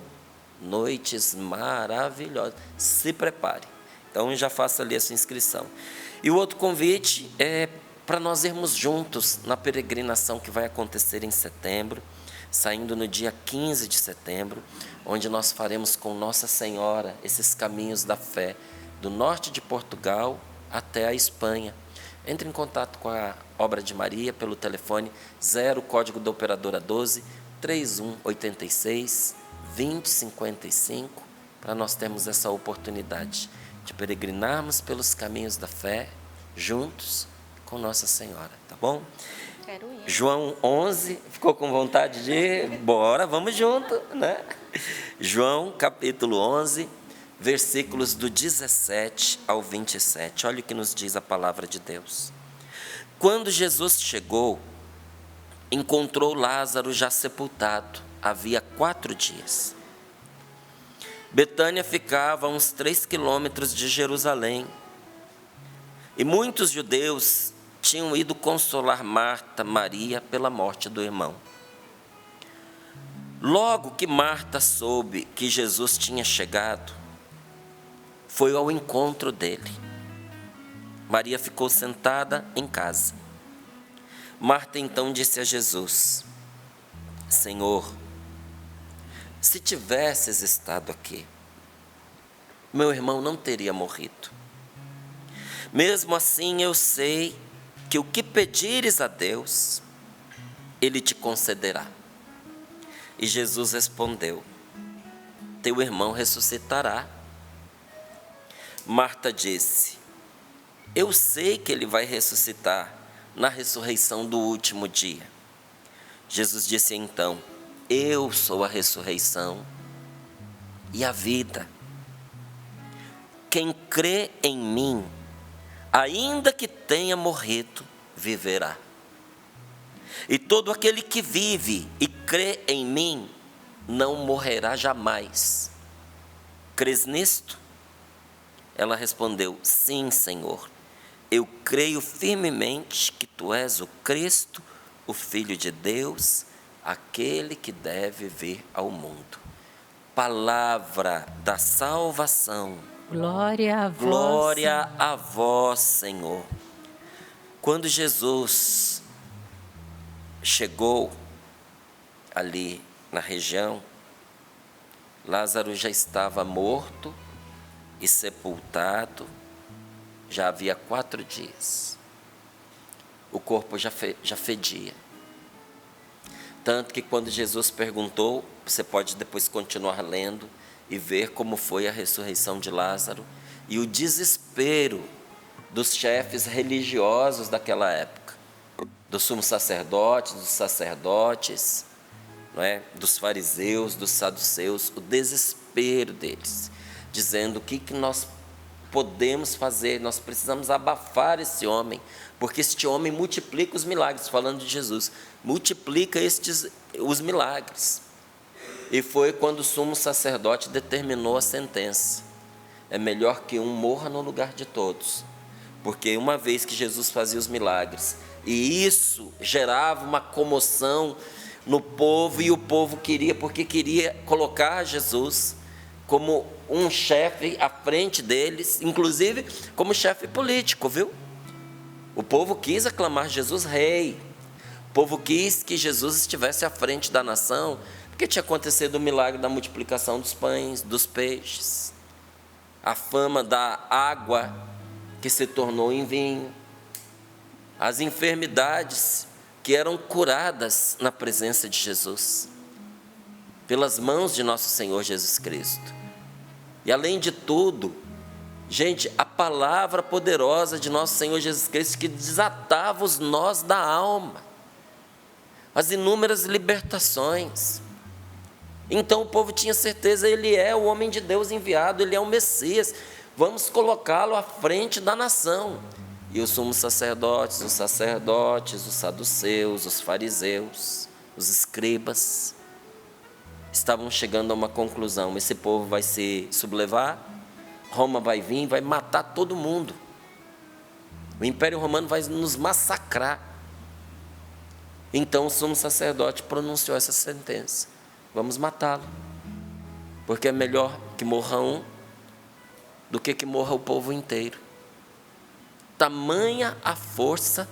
noites maravilhosas. Se prepare. Então, já faça ali a sua inscrição. E o outro convite é para nós irmos juntos na peregrinação que vai acontecer em setembro, saindo no dia 15 de setembro, onde nós faremos com Nossa Senhora esses caminhos da fé, do norte de Portugal até a Espanha. Entre em contato com a Obra de Maria pelo telefone 0, código da operadora 12, 3186 2055, para nós termos essa oportunidade de peregrinarmos pelos caminhos da fé, juntos com Nossa Senhora, tá bom? Quero ir. João 11, ficou com vontade de ir? Bora, vamos junto, né? João, capítulo 11, versículos do 17 ao 27. Olha o que nos diz a palavra de Deus. Quando Jesus chegou, encontrou Lázaro já sepultado, havia 4 dias. Betânia ficava a uns 3 quilômetros de Jerusalém, e muitos judeus tinham ido consolar Marta, Maria, pela morte do irmão. Logo que Marta soube que Jesus tinha chegado, foi ao encontro dele. Maria ficou sentada em casa. Marta então disse a Jesus: Senhor, se tivesses estado aqui, meu irmão não teria morrido. Mesmo assim, eu sei que o que pedires a Deus, Ele te concederá. E Jesus respondeu: teu irmão ressuscitará. Marta disse: eu sei que ele vai ressuscitar na ressurreição do último dia. Jesus disse então: eu sou a ressurreição e a vida. Quem crê em mim, ainda que tenha morrido, viverá. E todo aquele que vive e crê em mim, não morrerá jamais. Crês nisto? Ela respondeu: sim, Senhor. Eu creio firmemente que tu és o Cristo, o Filho de Deus, aquele que deve vir ao mundo. Palavra da salvação. Glória a vós. Glória a vós, Senhor. Quando Jesus chegou ali na região, Lázaro já estava morto e sepultado, já havia 4 dias. O corpo já fedia. Tanto que quando Jesus perguntou, você pode depois continuar lendo e ver como foi a ressurreição de Lázaro e o desespero dos chefes religiosos daquela época, do sumo sacerdote, dos sacerdotes, não é? Dos fariseus, dos saduceus, o desespero deles, dizendo: o que nós podemos fazer? Nós precisamos abafar esse homem, porque este homem multiplica os milagres, falando de Jesus, multiplica os milagres. E foi quando o sumo sacerdote determinou a sentença: é melhor que um morra no lugar de todos, porque uma vez que Jesus fazia os milagres, e isso gerava uma comoção no povo, e o povo queria, porque queria colocar Jesus como um chefe à frente deles, inclusive como chefe político, viu? O povo quis aclamar Jesus rei, o povo quis que Jesus estivesse à frente da nação, porque tinha acontecido o milagre da multiplicação dos pães, dos peixes, a fama da água que se tornou em vinho, as enfermidades que eram curadas na presença de Jesus, pelas mãos de nosso Senhor Jesus Cristo. E além de tudo, gente, a palavra poderosa de nosso Senhor Jesus Cristo que desatava os nós da alma. as inúmeras libertações. Então o povo tinha certeza, ele é o homem de Deus enviado, ele é o Messias, vamos colocá-lo à frente da nação. E os sumos sacerdotes, os saduceus, os fariseus, os escribas, estavam chegando a uma conclusão: esse povo vai se sublevar, Roma vai vir, vai matar todo mundo, o Império Romano vai nos massacrar. Então o sumo sacerdote pronunciou essa sentença: vamos matá-lo, porque é melhor que morra um do que morra o povo inteiro. Tamanha a força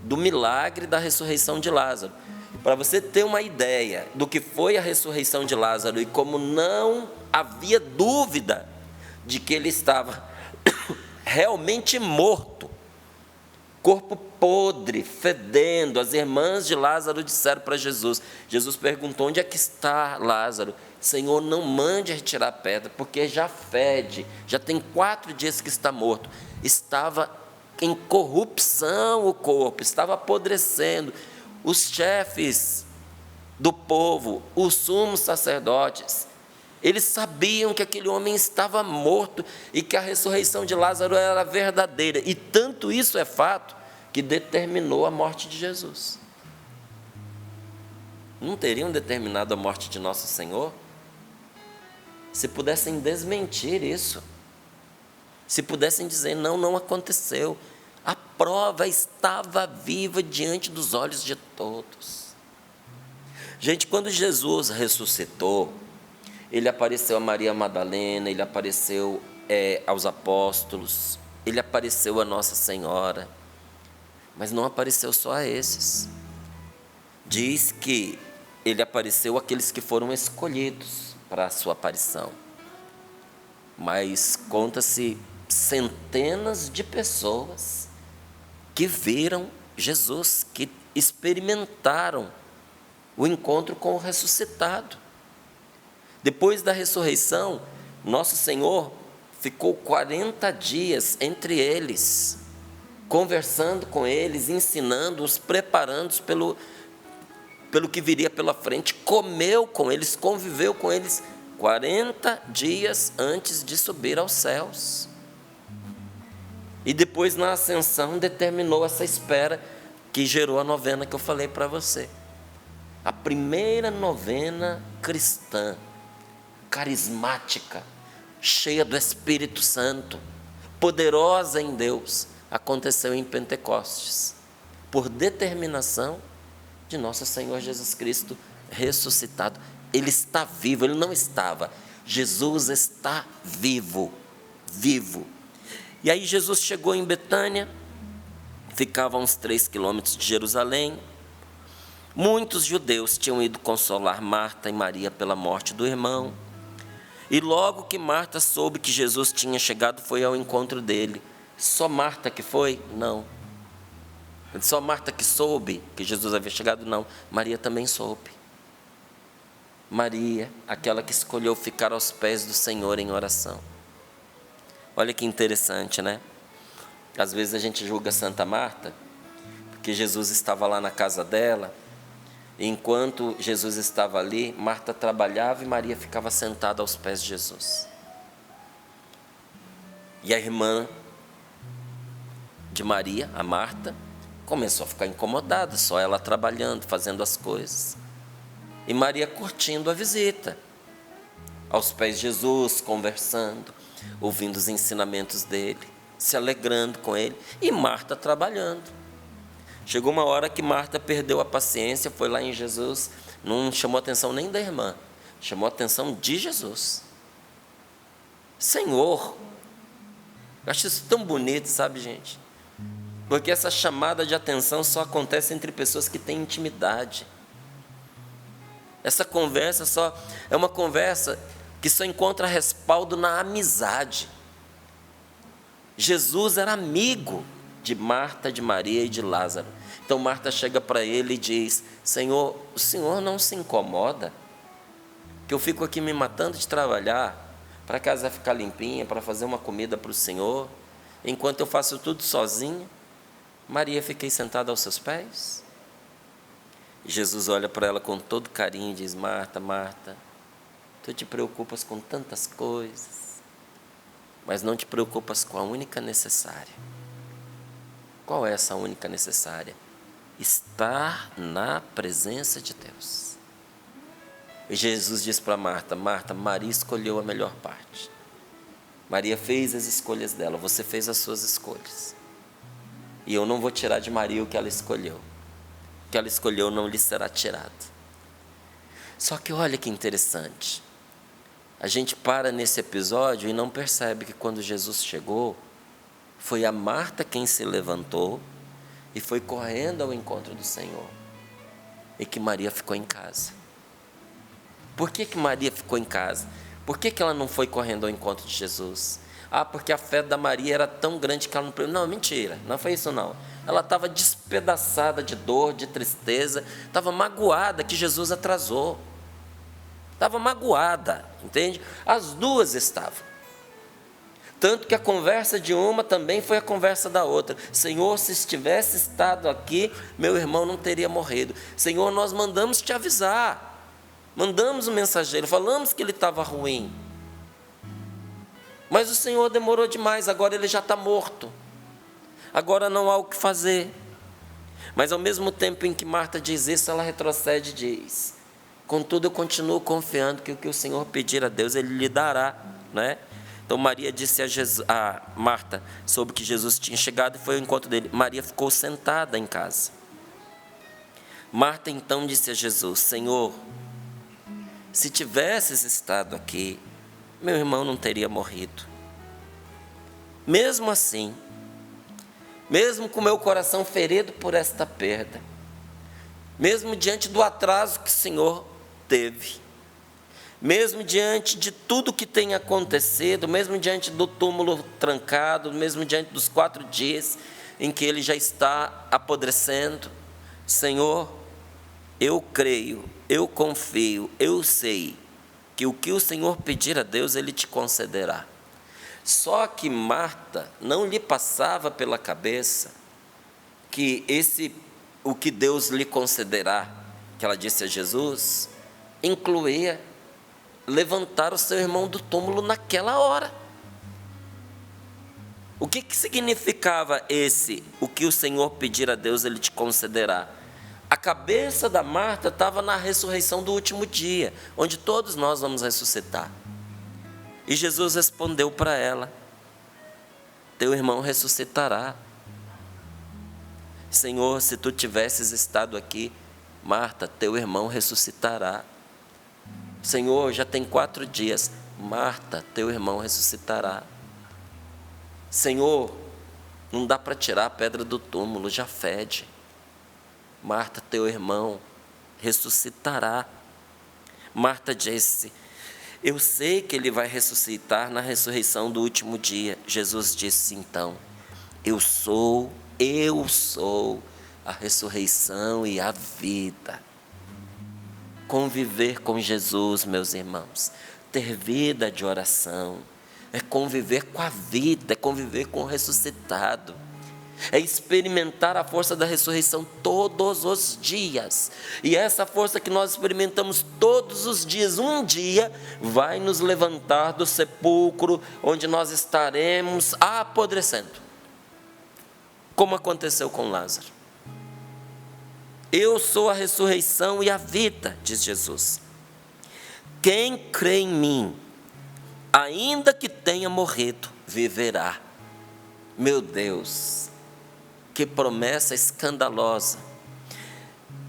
do milagre da ressurreição de Lázaro. Para você ter uma ideia do que foi a ressurreição de Lázaro e como não havia dúvida de que ele estava realmente morto, corpo podre, fedendo. As irmãs de Lázaro disseram para Jesus, Jesus perguntou: onde é que está Lázaro? Senhor, não mande retirar a pedra, porque já fede, já tem 4 dias que está morto. Estava em corrupção o corpo, estava apodrecendo. Os chefes do povo, os sumos sacerdotes, eles sabiam que aquele homem estava morto e que a ressurreição de Lázaro era verdadeira. E tanto isso é fato que determinou a morte de Jesus. Não teriam determinado a morte de nosso Senhor se pudessem desmentir isso, se pudessem dizer: não, não aconteceu. A prova estava viva diante dos olhos de todos. Gente, quando Jesus ressuscitou, ele apareceu a Maria Madalena, ele apareceu aos apóstolos, ele apareceu a Nossa Senhora, mas não apareceu só a esses. Diz que ele apareceu àqueles que foram escolhidos para a sua aparição, mas conta-se centenas de pessoas que viram Jesus, que experimentaram o encontro com o ressuscitado. Depois da ressurreição, nosso Senhor ficou 40 dias entre eles, conversando com eles, ensinando-os, preparando-os pelo que viria pela frente, comeu com eles, conviveu com eles 40 dias antes de subir aos céus. E depois, na ascensão, determinou essa espera que gerou a novena que eu falei para você. A primeira novena cristã, carismática, cheia do Espírito Santo, poderosa em Deus, aconteceu em Pentecostes, por determinação de nosso Senhor Jesus Cristo ressuscitado. Ele está vivo, ele não estava. Jesus está vivo, vivo. E aí Jesus chegou em Betânia, ficava a uns 3 quilômetros de Jerusalém. Muitos judeus tinham ido consolar Marta e Maria pela morte do irmão. E logo que Marta soube que Jesus tinha chegado, foi ao encontro dele. Só Marta que foi? Não. Só Marta que soube que Jesus havia chegado? Não. Maria também soube. Maria, aquela que escolheu ficar aos pés do Senhor em oração. Olha que interessante, né? Às vezes a gente julga Santa Marta, porque Jesus estava lá na casa dela, e enquanto Jesus estava ali, Marta trabalhava e Maria ficava sentada aos pés de Jesus. E a irmã de Maria, a Marta, começou a ficar incomodada, só ela trabalhando, fazendo as coisas. E Maria curtindo a visita, aos pés de Jesus, conversando, ouvindo os ensinamentos dele, se alegrando com ele, e Marta trabalhando. Chegou uma hora que Marta perdeu a paciência, foi lá em Jesus, não chamou a atenção nem da irmã, chamou a atenção de Jesus. Senhor, eu acho isso tão bonito, sabe, gente? Porque essa chamada de atenção só acontece entre pessoas que têm intimidade. Essa conversa é uma conversa que só encontra respaldo na amizade. Jesus era amigo de Marta, de Maria e de Lázaro. Então Marta chega para ele e diz: Senhor, o Senhor não se incomoda que eu fico aqui me matando de trabalhar para a casa ficar limpinha, para fazer uma comida para o Senhor, enquanto eu faço tudo sozinha? Maria, fiquei sentada aos seus pés. E Jesus olha para ela com todo carinho e diz: Marta, Marta, tu te preocupas com tantas coisas, mas não te preocupas com a única necessária. Qual é essa única necessária? Estar na presença de Deus. E Jesus diz para Marta: Marta, Maria escolheu a melhor parte. Maria fez as escolhas dela, você fez as suas escolhas. E eu não vou tirar de Maria o que ela escolheu. O que ela escolheu não lhe será tirado. Só que olha que interessante. A gente para nesse episódio e não percebe que quando Jesus chegou, foi a Marta quem se levantou e foi correndo ao encontro do Senhor. E que Maria ficou em casa. Por que Maria ficou em casa? Por que ela não foi correndo ao encontro de Jesus? Porque a fé da Maria era tão grande que ela não... Não, mentira, não foi isso não. Ela estava despedaçada de dor, de tristeza, estava magoada que Jesus atrasou. Estava magoada, entende? As duas estavam. Tanto que a conversa de uma também foi a conversa da outra. Senhor, se estivesse estado aqui, meu irmão não teria morrido. Senhor, nós mandamos te avisar. Mandamos um mensageiro, falamos que ele estava ruim. Mas o Senhor demorou demais, agora ele já está morto. Agora não há o que fazer. Mas ao mesmo tempo em que Marta diz isso, ela retrocede e diz: contudo, eu continuo confiando que o que o Senhor pedir a Deus, Ele lhe dará, né? Então Maria disse a Marta sobre que Jesus tinha chegado e foi ao encontro dele. Maria ficou sentada em casa. Marta então disse a Jesus: Senhor, se tivesses estado aqui, meu irmão não teria morrido. Mesmo assim, mesmo com meu coração ferido por esta perda, mesmo diante do atraso que o Senhor teve, mesmo diante de tudo que tem acontecido, mesmo diante do túmulo trancado, mesmo diante dos 4 dias em que ele já está apodrecendo, Senhor, eu creio, eu confio, eu sei que o que o Senhor pedir a Deus, Ele te concederá. Só que Marta não lhe passava pela cabeça que o que Deus lhe concederá, que ela disse a Jesus, incluía levantar o seu irmão do túmulo naquela hora. O que significava o que o Senhor pedir a Deus, Ele te concederá? A cabeça da Marta estava na ressurreição do último dia, onde todos nós vamos ressuscitar. E Jesus respondeu para ela: teu irmão ressuscitará. Senhor, se tu tivesses estado aqui, Marta, teu irmão ressuscitará. Senhor, já tem 4 dias, Marta, teu irmão ressuscitará. Senhor, não dá para tirar a pedra do túmulo, já fede. Marta, teu irmão ressuscitará. Marta disse: eu sei que ele vai ressuscitar na ressurreição do último dia. Jesus disse então: eu sou a ressurreição e a vida. Conviver com Jesus, meus irmãos, ter vida de oração, é conviver com a vida, é conviver com o ressuscitado. É experimentar a força da ressurreição todos os dias. E essa força que nós experimentamos todos os dias, um dia vai nos levantar do sepulcro, onde nós estaremos apodrecendo, como aconteceu com Lázaro. Eu sou a ressurreição e a vida, diz Jesus. Quem crê em mim, ainda que tenha morrido, viverá. Meu Deus, que promessa escandalosa.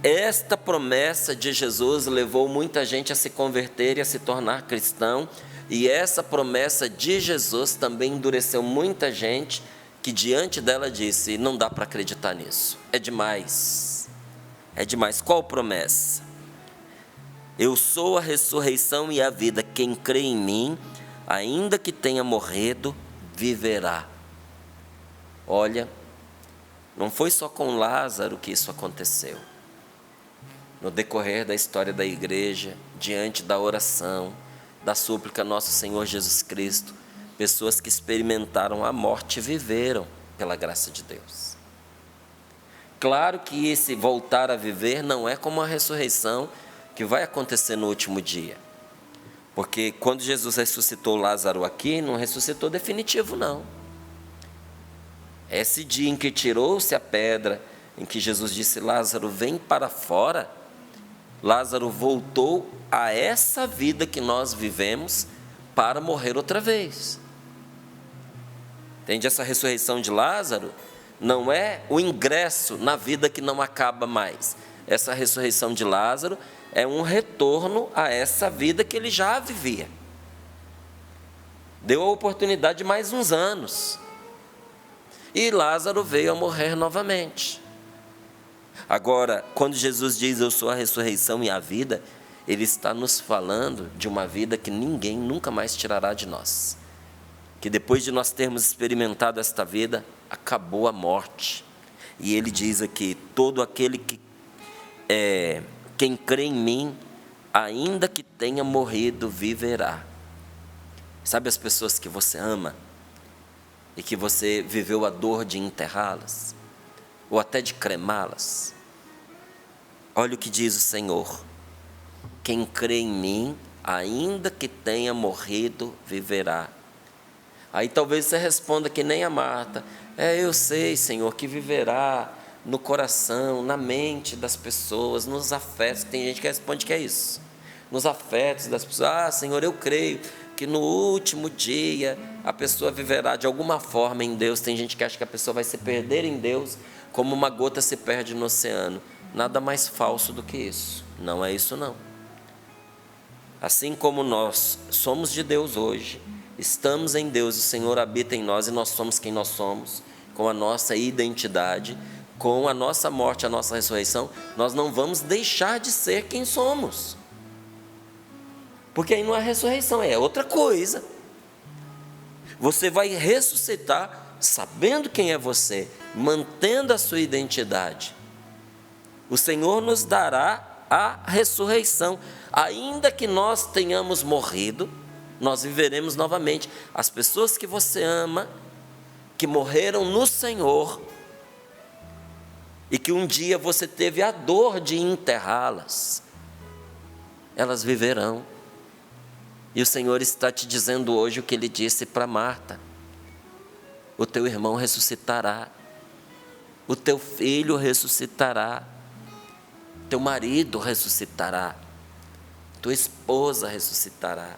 Esta promessa de Jesus levou muita gente a se converter e a se tornar cristão, e essa promessa de Jesus também endureceu muita gente que diante dela disse: não dá para acreditar nisso, é demais, é demais. Qual promessa? Eu sou a ressurreição e a vida, quem crê em mim, ainda que tenha morrido, viverá. Olha, não foi só com Lázaro que isso aconteceu. No decorrer da história da igreja, diante da oração, da súplica a nosso Senhor Jesus Cristo, pessoas que experimentaram a morte viveram pela graça de Deus. Claro que esse voltar a viver não é como a ressurreição que vai acontecer no último dia. Porque quando Jesus ressuscitou Lázaro aqui, não ressuscitou definitivo, não. Esse dia em que tirou-se a pedra, em que Jesus disse, Lázaro, vem para fora, Lázaro voltou a essa vida que nós vivemos para morrer outra vez. Entende? Essa ressurreição de Lázaro não é o ingresso na vida que não acaba mais. Essa ressurreição de Lázaro é um retorno a essa vida que ele já vivia. Deu a oportunidade de mais uns anos. E Lázaro veio a morrer novamente. Agora, quando Jesus diz, eu sou a ressurreição e a vida, Ele está nos falando de uma vida que ninguém nunca mais tirará de nós. Que depois de nós termos experimentado esta vida, acabou a morte. E Ele diz aqui, todo aquele que quem crê em mim, ainda que tenha morrido, viverá. Sabe as pessoas que você ama e que você viveu a dor de enterrá-las ou até de cremá-las? Olha o que diz o Senhor: quem crê em mim, ainda que tenha morrido, viverá. Aí talvez você responda que nem a Marta: eu sei, Senhor, que viverá no coração, na mente das pessoas, nos afetos. Tem gente que responde que é isso, nos afetos das pessoas. Senhor, eu creio que no último dia a pessoa viverá de alguma forma em Deus. Tem gente que acha que a pessoa vai se perder em Deus como uma gota se perde no oceano. Nada mais falso do que isso. Não é isso, não. Assim como nós somos de Deus hoje, estamos em Deus, o Senhor habita em nós e nós somos quem nós somos, com a nossa identidade, com a nossa morte, a nossa ressurreição, nós não vamos deixar de ser quem somos. Porque aí não é ressurreição, é outra coisa. Você vai ressuscitar sabendo quem é você, mantendo a sua identidade. O Senhor nos dará a ressurreição. Ainda que nós tenhamos morrido, nós viveremos novamente. As pessoas que você ama, que morreram no Senhor, e que um dia você teve a dor de enterrá-las, elas viverão. E o Senhor está te dizendo hoje o que Ele disse para Marta: o teu irmão ressuscitará, o teu filho ressuscitará, teu marido ressuscitará, tua esposa ressuscitará,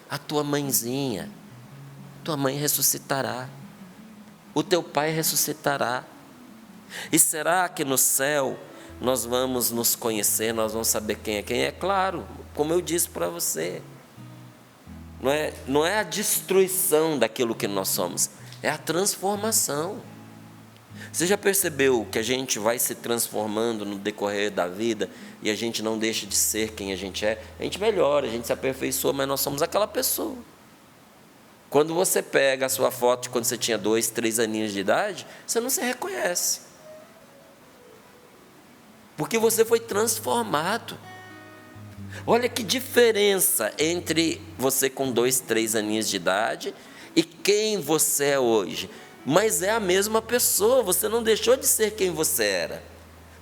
a tua mãezinha, tua mãe ressuscitará, o teu pai ressuscitará. E será que no céu nós vamos nos conhecer, nós vamos saber quem é quem? É claro, como eu disse para você, não é a destruição daquilo que nós somos, é a transformação. Você já percebeu que a gente vai se transformando no decorrer da vida e a gente não deixa de ser quem a gente é? A gente melhora, a gente se aperfeiçoa, mas nós somos aquela pessoa. Quando você pega a sua foto de quando você tinha 2, 3 aninhos de idade, você não se reconhece. Porque você foi transformado. Olha que diferença entre você com 2, 3 aninhos de idade e quem você é hoje. Mas é a mesma pessoa, você não deixou de ser quem você era.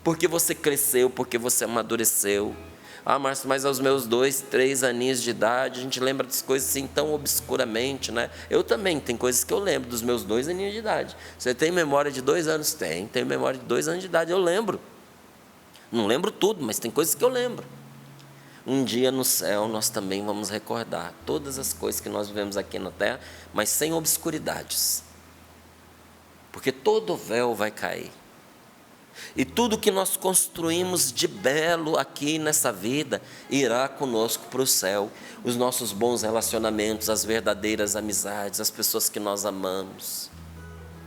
Porque você cresceu, porque você amadureceu. Márcio, mas aos meus 2, 3 aninhos de idade, a gente lembra das coisas assim tão obscuramente, né? Eu também, tem coisas que eu lembro dos meus 2 aninhos de idade. Você tem memória de 2 anos? Tenho memória de 2 anos de idade, eu lembro. Não lembro tudo, mas tem coisas que eu lembro. Um dia no céu nós também vamos recordar todas as coisas que nós vivemos aqui na terra, mas sem obscuridades. Porque todo véu vai cair. E tudo que nós construímos de belo aqui nessa vida irá conosco para o céu. Os nossos bons relacionamentos, as verdadeiras amizades, as pessoas que nós amamos.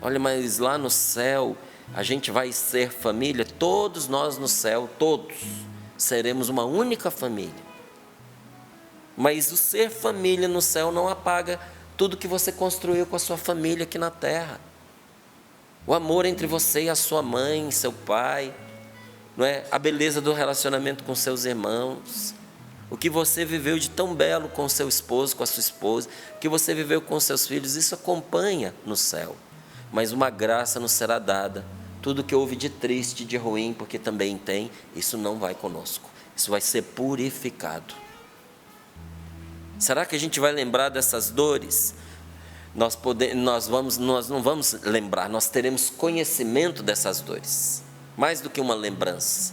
Olha, mas lá no céu a gente vai ser família, todos nós no céu, todos seremos uma única família. Mas o ser família no céu não apaga tudo que você construiu com a sua família aqui na terra. O amor entre você e a sua mãe, seu pai, não é? A beleza do relacionamento com seus irmãos, o que você viveu de tão belo com o seu esposo, com a sua esposa, o que você viveu com os seus filhos, isso acompanha no céu. Mas uma graça nos será dada tudo que houve de triste, de ruim, porque também tem, isso não vai conosco. Isso vai ser purificado. Será que a gente vai lembrar dessas dores? Nós não vamos lembrar, nós teremos conhecimento dessas dores, mais do que uma lembrança.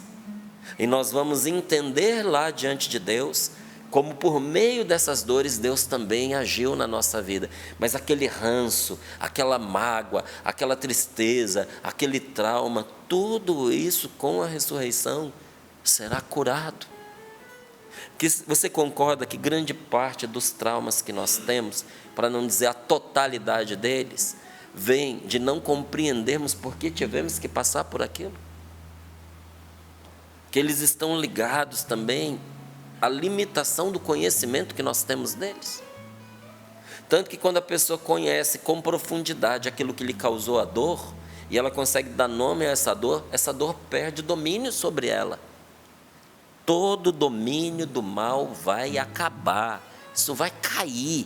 E nós vamos entender lá diante de Deus, como por meio dessas dores Deus também agiu na nossa vida. Mas aquele ranço, aquela mágoa, aquela tristeza, aquele trauma, tudo isso com a ressurreição será curado. Que você concorda que grande parte dos traumas que nós temos, para não dizer a totalidade deles, vem de não compreendermos por que tivemos que passar por aquilo? Que eles estão ligados também à limitação do conhecimento que nós temos deles. Tanto que quando a pessoa conhece com profundidade aquilo que lhe causou a dor, e ela consegue dar nome a essa dor perde domínio sobre ela. Todo domínio do mal vai acabar, isso vai cair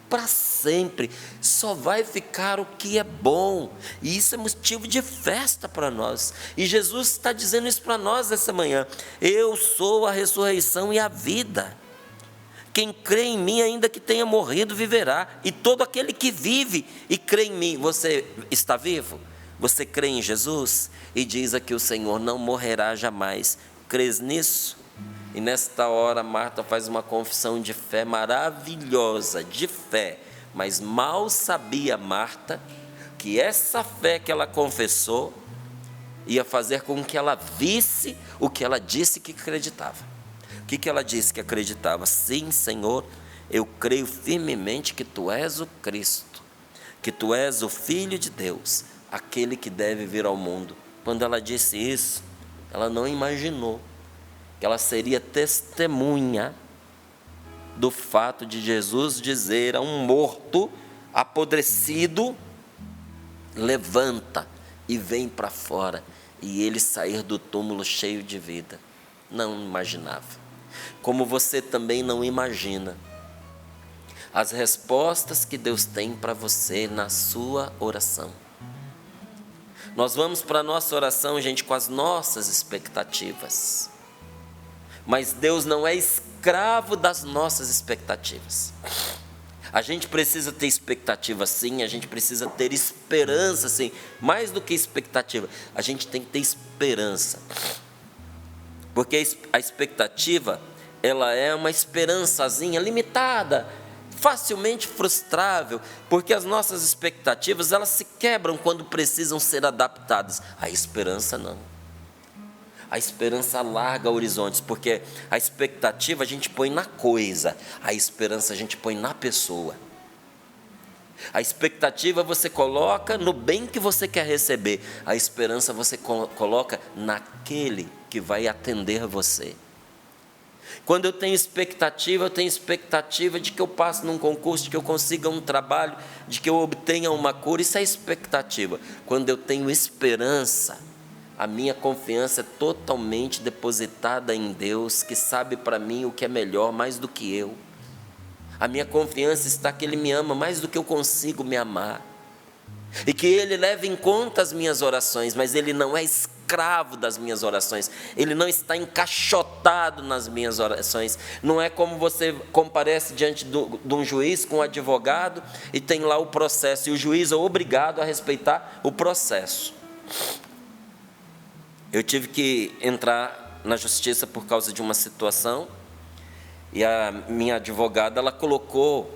para sempre, só vai ficar o que é bom, e isso é motivo de festa para nós, e Jesus está dizendo isso para nós essa manhã: eu sou a ressurreição e a vida, quem crê em mim, ainda que tenha morrido, viverá, e todo aquele que vive e crê em mim. Você está vivo? Você crê em Jesus? E diz aqui o Senhor: não morrerá jamais. Crês nisso? E nesta hora Marta faz uma confissão de fé maravilhosa, de fé, mas mal sabia Marta que essa fé que ela confessou ia fazer com que ela visse o que ela disse que acreditava. O que ela disse que acreditava? Sim, Senhor, eu creio firmemente que Tu és o Cristo, que Tu és o Filho de Deus, aquele que deve vir ao mundo. Quando ela disse isso, ela não imaginou que ela seria testemunha do fato de Jesus dizer a um morto, apodrecido: levanta e vem para fora, e ele sair do túmulo cheio de vida. Não imaginava. Como você também não imagina as respostas que Deus tem para você na sua oração. Nós vamos para a nossa oração, gente, com as nossas expectativas. Mas Deus não é escravo das nossas expectativas. A gente precisa ter expectativa sim, a gente precisa ter esperança sim. Mais do que expectativa, a gente tem que ter esperança. Porque a expectativa, ela é uma esperançazinha limitada, facilmente frustrável, porque as nossas expectativas, elas se quebram quando precisam ser adaptadas. A esperança não. A esperança alarga horizontes, porque a expectativa a gente põe na coisa, a esperança a gente põe na pessoa. A expectativa você coloca no bem que você quer receber, a esperança você coloca naquele que vai atender você. Quando eu tenho expectativa de que eu passe num concurso, de que eu consiga um trabalho, de que eu obtenha uma cura, isso é expectativa. Quando eu tenho esperança, a minha confiança é totalmente depositada em Deus, que sabe para mim o que é melhor mais do que eu. A minha confiança está que Ele me ama mais do que eu consigo me amar. E que Ele leva em conta as minhas orações, mas Ele não é escravo das minhas orações. Ele não está encaixotado nas minhas orações. Não é como você comparece diante de um juiz com um advogado e tem lá o processo, e o juiz é obrigado a respeitar o processo. Eu tive que entrar na justiça por causa de uma situação, e a minha advogada, ela colocou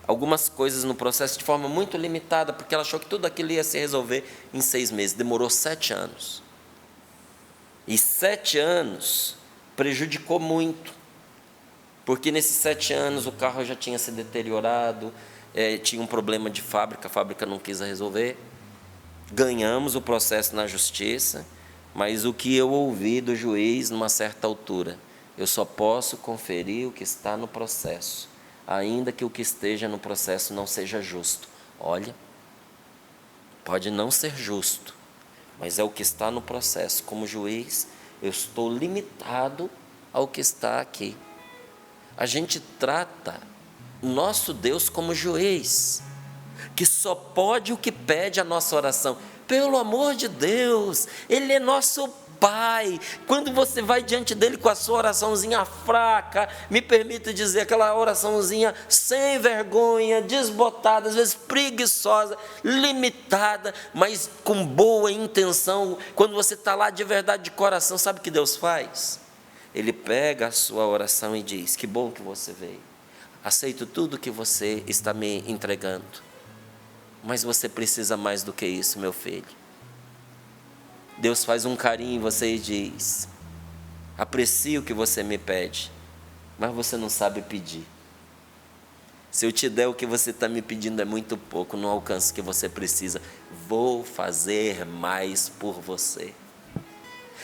algumas coisas no processo de forma muito limitada, porque ela achou que tudo aquilo ia se resolver em 6 meses. Demorou 7 anos. E 7 anos prejudicou muito, porque nesses 7 anos o carro já tinha se deteriorado, tinha um problema de fábrica, a fábrica não quis resolver. Ganhamos o processo na justiça, mas o que eu ouvi do juiz numa certa altura: eu só posso conferir o que está no processo, ainda que o que esteja no processo não seja justo. Olha, pode não ser justo, mas é o que está no processo. Como juiz, eu estou limitado ao que está aqui. A gente trata nosso Deus como juiz, que só pode o que pede a nossa oração. Pelo amor de Deus, Ele é nosso Pai. Quando você vai diante dele com a sua oraçãozinha fraca, me permita dizer, aquela oraçãozinha sem vergonha, desbotada, às vezes preguiçosa, limitada, mas com boa intenção, quando você está lá de verdade, de coração, sabe o que Deus faz? Ele pega a sua oração e diz: que bom que você veio, aceito tudo que você está me entregando, mas você precisa mais do que isso, meu filho. Deus faz um carinho em você e diz: aprecio o que você me pede, mas você não sabe pedir. Se eu te der o que você está me pedindo é muito pouco, não alcança o que você precisa. Vou fazer mais por você.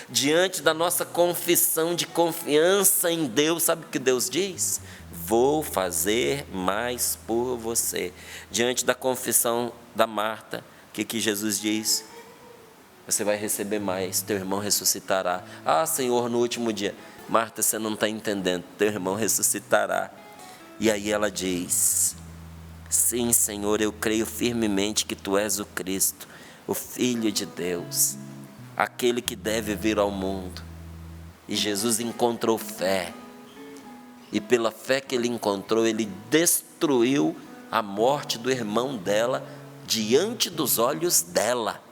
Diante da nossa confissão de confiança em Deus, sabe o que Deus diz? Vou fazer mais por você. Diante da confissão da Marta, o que Jesus diz? Você vai receber mais, teu irmão ressuscitará. Ah, Senhor, no último dia. Marta, você não está entendendo, teu irmão ressuscitará. E aí ela diz: sim, Senhor, eu creio firmemente que Tu és o Cristo, o Filho de Deus, aquele que deve vir ao mundo. E Jesus encontrou fé. E pela fé que ele encontrou, ele destruiu a morte do irmão dela diante dos olhos dela.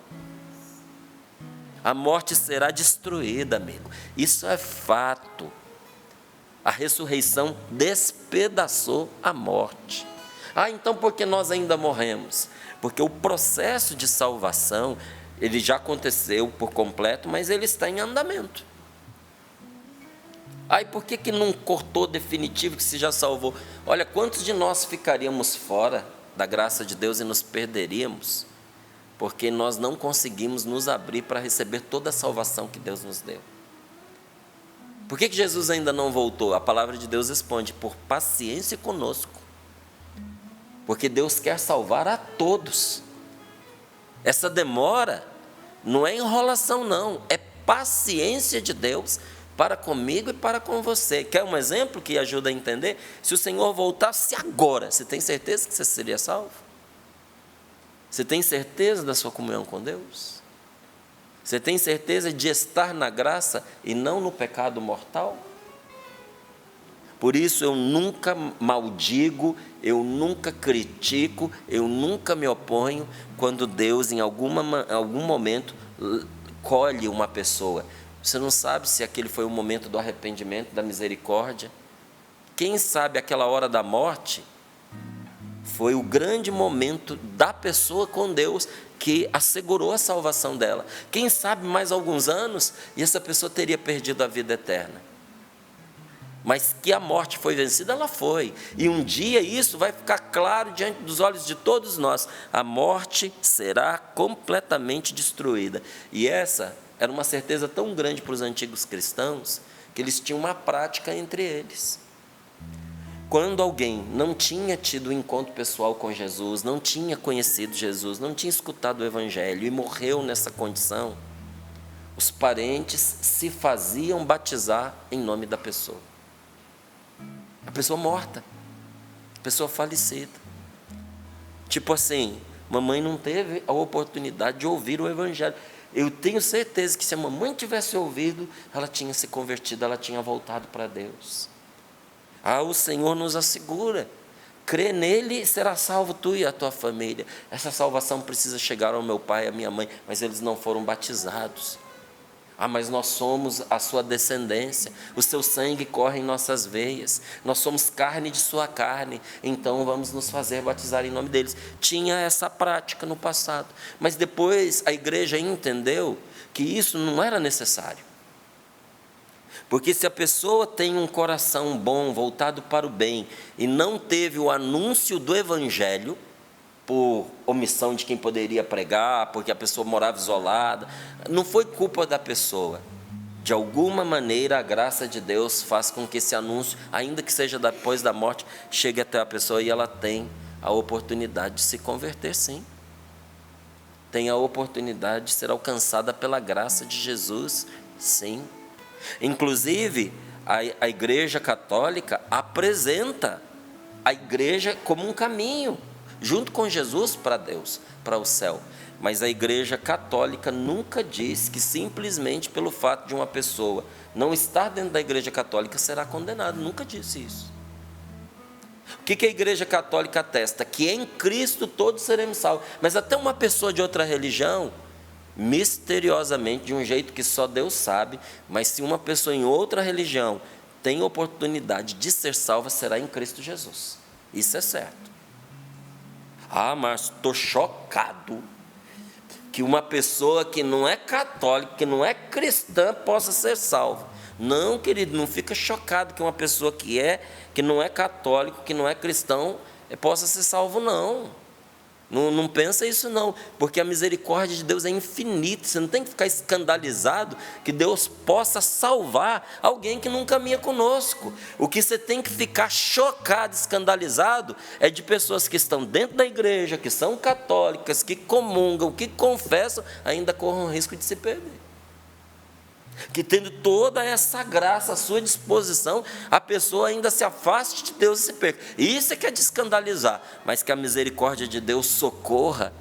A morte será destruída, amigo. Isso é fato. A ressurreição despedaçou a morte. Ah, então por que nós ainda morremos? Porque o processo de salvação, ele já aconteceu por completo, mas ele está em andamento. Ah, e por que não cortou definitivo, que se já salvou? Olha, quantos de nós ficaríamos fora da graça de Deus e nos perderíamos? Porque nós não conseguimos nos abrir para receber toda a salvação que Deus nos deu. Por que Jesus ainda não voltou? A palavra de Deus responde: por paciência conosco. Porque Deus quer salvar a todos. Essa demora não é enrolação não, é paciência de Deus para comigo e para com você. Quer um exemplo que ajuda a entender? Se o Senhor voltasse agora, você tem certeza que você seria salvo? Você tem certeza da sua comunhão com Deus? Você tem certeza de estar na graça e não no pecado mortal? Por isso eu nunca maldigo, eu nunca critico, eu nunca me oponho quando Deus em algum momento colhe uma pessoa. Você não sabe se aquele foi o momento do arrependimento, da misericórdia. Quem sabe aquela hora da morte foi o grande momento da pessoa com Deus que assegurou a salvação dela. Quem sabe mais alguns anos e essa pessoa teria perdido a vida eterna. Mas que a morte foi vencida, ela foi. E um dia isso vai ficar claro diante dos olhos de todos nós. A morte será completamente destruída. E essa era uma certeza tão grande para os antigos cristãos, que eles tinham uma prática entre eles. Quando alguém não tinha tido um encontro pessoal com Jesus, não tinha conhecido Jesus, não tinha escutado o Evangelho e morreu nessa condição, os parentes se faziam batizar em nome da pessoa. A pessoa morta, a pessoa falecida. Tipo assim, mamãe não teve a oportunidade de ouvir o Evangelho. Eu tenho certeza que se a mamãe tivesse ouvido, ela tinha se convertido, ela tinha voltado para Deus. Ah, o Senhor nos assegura, crê nele e será salvo tu e a tua família. Essa salvação precisa chegar ao meu pai e à minha mãe, mas eles não foram batizados. Ah, mas nós somos a sua descendência, o seu sangue corre em nossas veias, nós somos carne de sua carne, então vamos nos fazer batizar em nome deles. Tinha essa prática no passado, mas depois a igreja entendeu que isso não era necessário. Porque se a pessoa tem um coração bom, voltado para o bem, e não teve o anúncio do Evangelho, por omissão de quem poderia pregar, porque a pessoa morava isolada, não foi culpa da pessoa. De alguma maneira, a graça de Deus faz com que esse anúncio, ainda que seja depois da morte, chegue até a pessoa e ela tem a oportunidade de se converter, sim. Tem a oportunidade de ser alcançada pela graça de Jesus, sim. Inclusive, a Igreja Católica apresenta a igreja como um caminho. junto com Jesus para Deus, para o céu. Mas a Igreja Católica nunca diz que simplesmente pelo fato de uma pessoa não estar dentro da Igreja Católica será condenado, nunca disse isso. O que a Igreja Católica atesta? Que em Cristo todos seremos salvos, mas até uma pessoa de outra religião, misteriosamente, de um jeito que só Deus sabe, mas se uma pessoa em outra religião tem oportunidade de ser salva, será em Cristo Jesus. Isso é certo. Ah, mas estou chocado que uma pessoa que não é católica, que não é cristã, possa ser salva. Não, querido, não fica chocado que uma pessoa que não é católico, que não é cristão, possa ser salvo, não. Não pensa isso não, porque a misericórdia de Deus é infinita. Você não tem que ficar escandalizado que Deus possa salvar alguém que não caminha conosco. O que você tem que ficar chocado, escandalizado, é de pessoas que estão dentro da igreja, que são católicas, que comungam, que confessam, ainda corram o risco de se perder. Que tendo toda essa graça à sua disposição, a pessoa ainda se afaste de Deus e se perca. Isso é que é de escandalizar, mas que a misericórdia de Deus socorra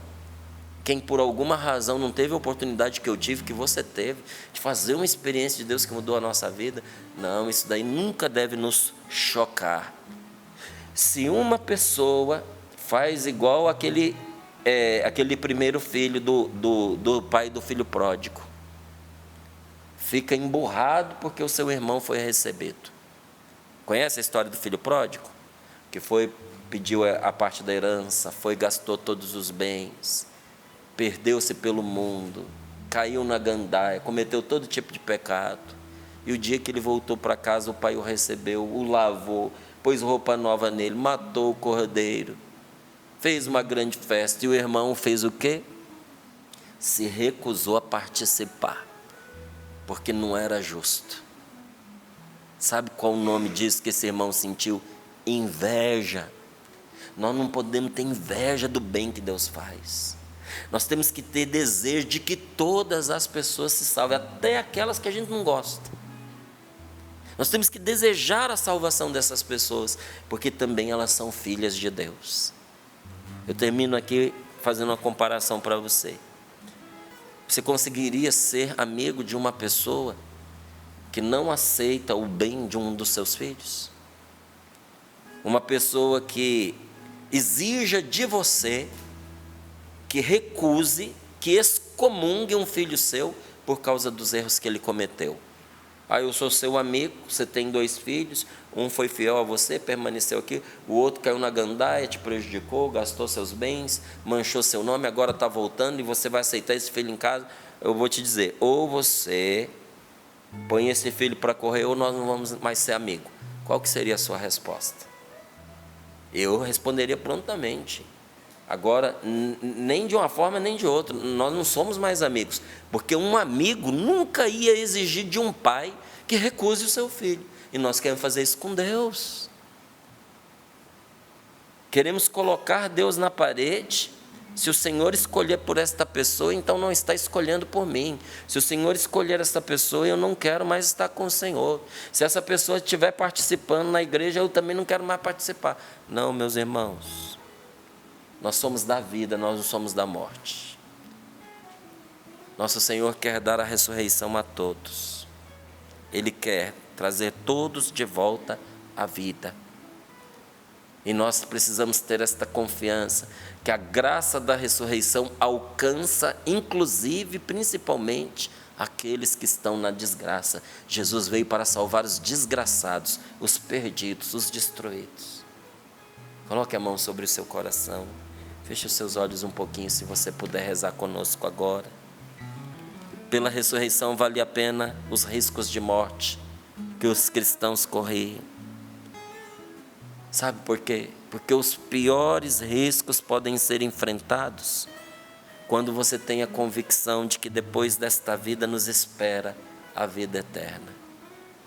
quem por alguma razão não teve a oportunidade que eu tive, que você teve, de fazer uma experiência de Deus que mudou a nossa vida. Não, isso daí nunca deve nos chocar. Se uma pessoa faz igual aquele primeiro filho do pai do filho pródigo, fica emburrado porque o seu irmão foi recebido. Conhece a história do filho pródigo? Que pediu a parte da herança, gastou todos os bens, perdeu-se pelo mundo, caiu na gandaia, cometeu todo tipo de pecado. E o dia que ele voltou para casa, o pai o recebeu, o lavou, pôs roupa nova nele, matou o cordeiro, fez uma grande festa. E o irmão fez o quê? Se recusou a participar, porque não era justo. Sabe qual o nome disso que esse irmão sentiu? Inveja. Nós não podemos ter inveja do bem que Deus faz. Nós temos que ter desejo de que todas as pessoas se salvem, até aquelas que a gente não gosta. Nós temos que desejar a salvação dessas pessoas, porque também elas são filhas de Deus. Eu termino aqui fazendo uma comparação para você. Você conseguiria ser amigo de uma pessoa que não aceita o bem de um dos seus filhos? Uma pessoa que exija de você que recuse, que excomungue um filho seu por causa dos erros que ele cometeu. Eu sou seu amigo, você tem 2 filhos, um foi fiel a você, permaneceu aqui, o outro caiu na gandaia, te prejudicou, gastou seus bens, manchou seu nome, agora está voltando e você vai aceitar esse filho em casa. Eu vou te dizer, ou você põe esse filho para correr, ou nós não vamos mais ser amigos. Qual que seria a sua resposta? Eu responderia prontamente. Agora, nem de uma forma nem de outra, nós não somos mais amigos, porque um amigo nunca ia exigir de um pai que recuse o seu filho, e nós queremos fazer isso com Deus. Queremos colocar Deus na parede. Se o Senhor escolher por esta pessoa, então não está escolhendo por mim. Se o Senhor escolher esta pessoa, eu não quero mais estar com o Senhor. Se essa pessoa estiver participando na igreja, eu também não quero mais participar. Não, meus irmãos, nós somos da vida, nós não somos da morte. Nosso Senhor quer dar a ressurreição a todos. Ele quer trazer todos de volta à vida. E nós precisamos ter esta confiança, que a graça da ressurreição alcança, inclusive, principalmente, aqueles que estão na desgraça. Jesus veio para salvar os desgraçados, os perdidos, os destruídos. Coloque a mão sobre o seu coração. Feche os seus olhos um pouquinho, se você puder rezar conosco agora. Pela ressurreição vale a pena os riscos de morte que os cristãos corriam. Sabe por quê? Porque os piores riscos podem ser enfrentados quando você tem a convicção de que depois desta vida nos espera a vida eterna.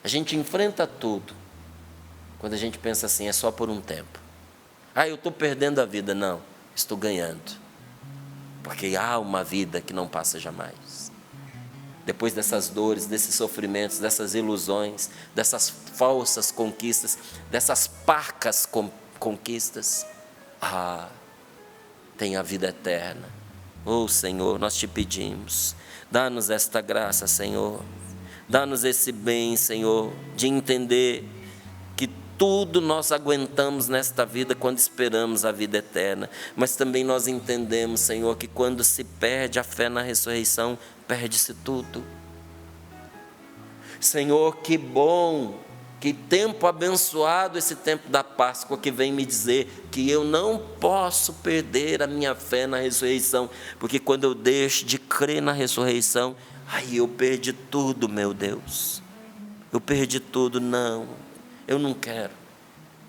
A gente enfrenta tudo quando a gente pensa assim, é só por um tempo. Eu estou perdendo a vida. Não, estou ganhando. Porque há uma vida que não passa jamais. Depois dessas dores, desses sofrimentos, dessas ilusões, dessas falsas conquistas, dessas parcas conquistas, tem a vida eterna. Oh, Senhor, nós te pedimos, dá-nos esta graça, Senhor. Dá-nos esse bem, Senhor, de entender que tudo nós aguentamos nesta vida quando esperamos a vida eterna. Mas também nós entendemos, Senhor, que quando se perde a fé na ressurreição, perde-se tudo. Senhor, que bom, que tempo abençoado esse tempo da Páscoa que vem me dizer que eu não posso perder a minha fé na ressurreição, porque quando eu deixo de crer na ressurreição, aí eu perdi tudo, meu Deus. Eu perdi tudo. Não, eu não quero.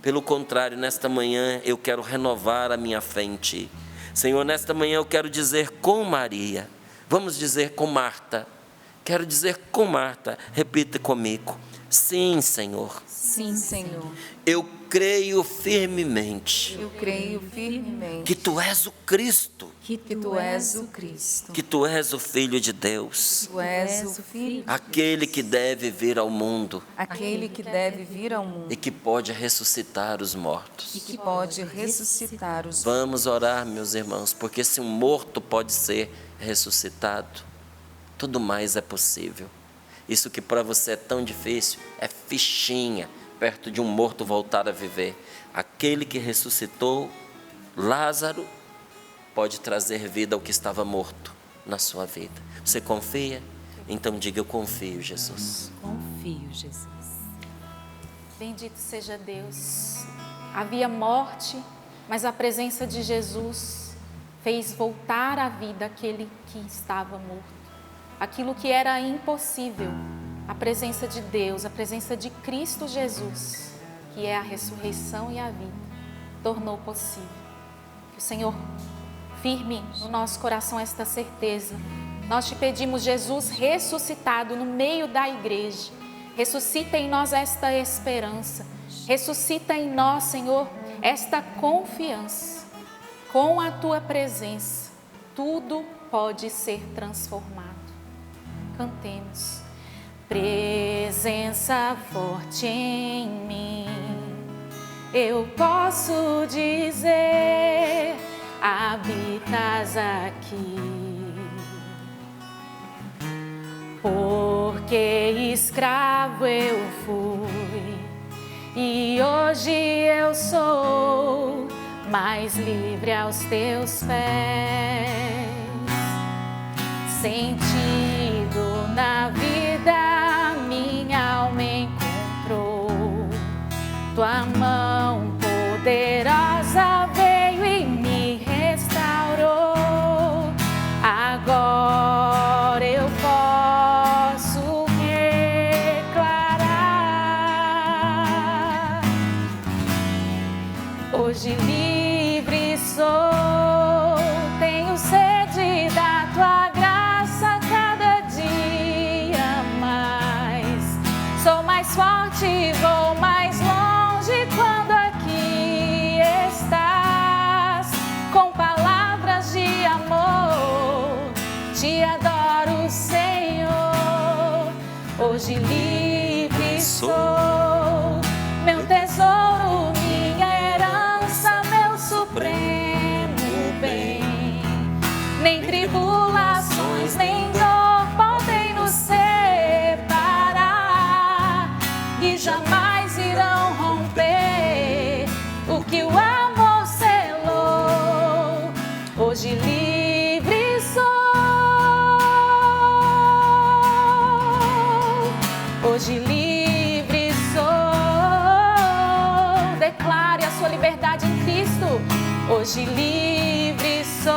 Pelo contrário, nesta manhã eu quero renovar a minha fé em Ti. Senhor, nesta manhã eu quero dizer com Maria, vamos dizer com Marta, quero dizer com Marta, repita comigo: sim, Senhor. Sim, Senhor. Eu creio firmemente. Eu creio firmemente Que Tu és o Cristo. que Tu és o Cristo. Que Tu és o Filho de Deus. Tu és o Filho, Aquele que deve vir ao mundo aquele que deve vir ao mundo e que pode ressuscitar os mortos. e que pode ressuscitar os Vamos orar, meus irmãos, porque se um morto pode ser ressuscitado, tudo mais é possível. Isso que para você é tão difícil é fichinha perto de um morto voltar a viver. Aquele que ressuscitou Lázaro pode trazer vida ao que estava morto na sua vida. Você confia? Então diga: eu confio, Jesus. Confio, Jesus. Bendito seja Deus. Havia morte, mas a presença de Jesus fez voltar à vida aquele que estava morto. Aquilo que era impossível, a presença de Deus, a presença de Cristo Jesus, que é a ressurreição e a vida, tornou possível. Que o Senhor firme no nosso coração esta certeza. Nós te pedimos, Jesus ressuscitado no meio da igreja, ressuscita em nós esta esperança, ressuscita em nós, Senhor, esta confiança. Com a Tua presença, tudo pode ser transformado. Cantemos. Presença forte em mim, eu posso dizer, habitas aqui. Porque escravo eu fui e hoje eu sou mais livre aos Teus pés. Sentido na vida, minha alma encontrou. Tua mão poderosa veio e me restaurou. Agora eu posso declarar: hoje livre sou. Tenho sede da Tua graça cada dia mais. Sou mais forte, vou mais longe quando aqui estás. Com palavras de amor, te adoro, Senhor. Hoje livre sou, meu tesouro, minha herança, meu supremo bem. Nem tribulações, nem dor podem nos separar e jamais irão romper o que o amor selou. Hoje livre sou, hoje livre sou. Declare a sua liberdade em Cristo. Hoje livre sou.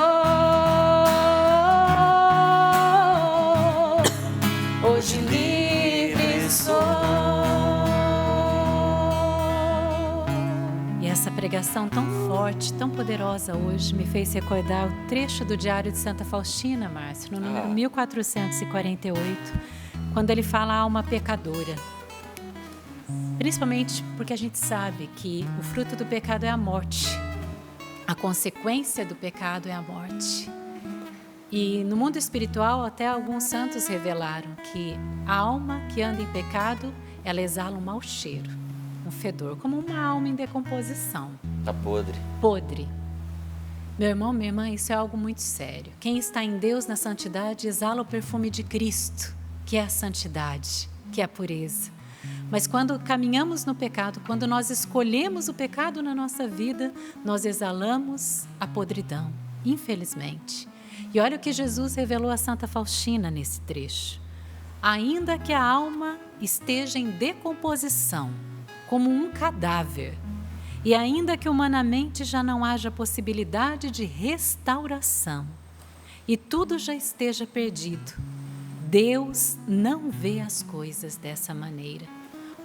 Hoje livre sou. E essa pregação tão forte, tão poderosa hoje me fez recordar o trecho do Diário de Santa Faustina, Márcio, no número 1448, quando ele fala a alma pecadora. Principalmente porque a gente sabe que o fruto do pecado é a morte. A consequência do pecado é a morte. E no mundo espiritual, até alguns santos revelaram que a alma que anda em pecado, ela exala um mau cheiro, um fedor, como uma alma em decomposição. Está podre. Podre. Meu irmão, minha irmã, isso é algo muito sério. Quem está em Deus na santidade exala o perfume de Cristo, que é a santidade, que é a pureza. Mas quando caminhamos no pecado, quando nós escolhemos o pecado na nossa vida, nós exalamos a podridão, infelizmente. E olha o que Jesus revelou a Santa Faustina nesse trecho. Ainda que a alma esteja em decomposição, como um cadáver, e ainda que humanamente já não haja possibilidade de restauração, e tudo já esteja perdido, Deus não vê as coisas dessa maneira.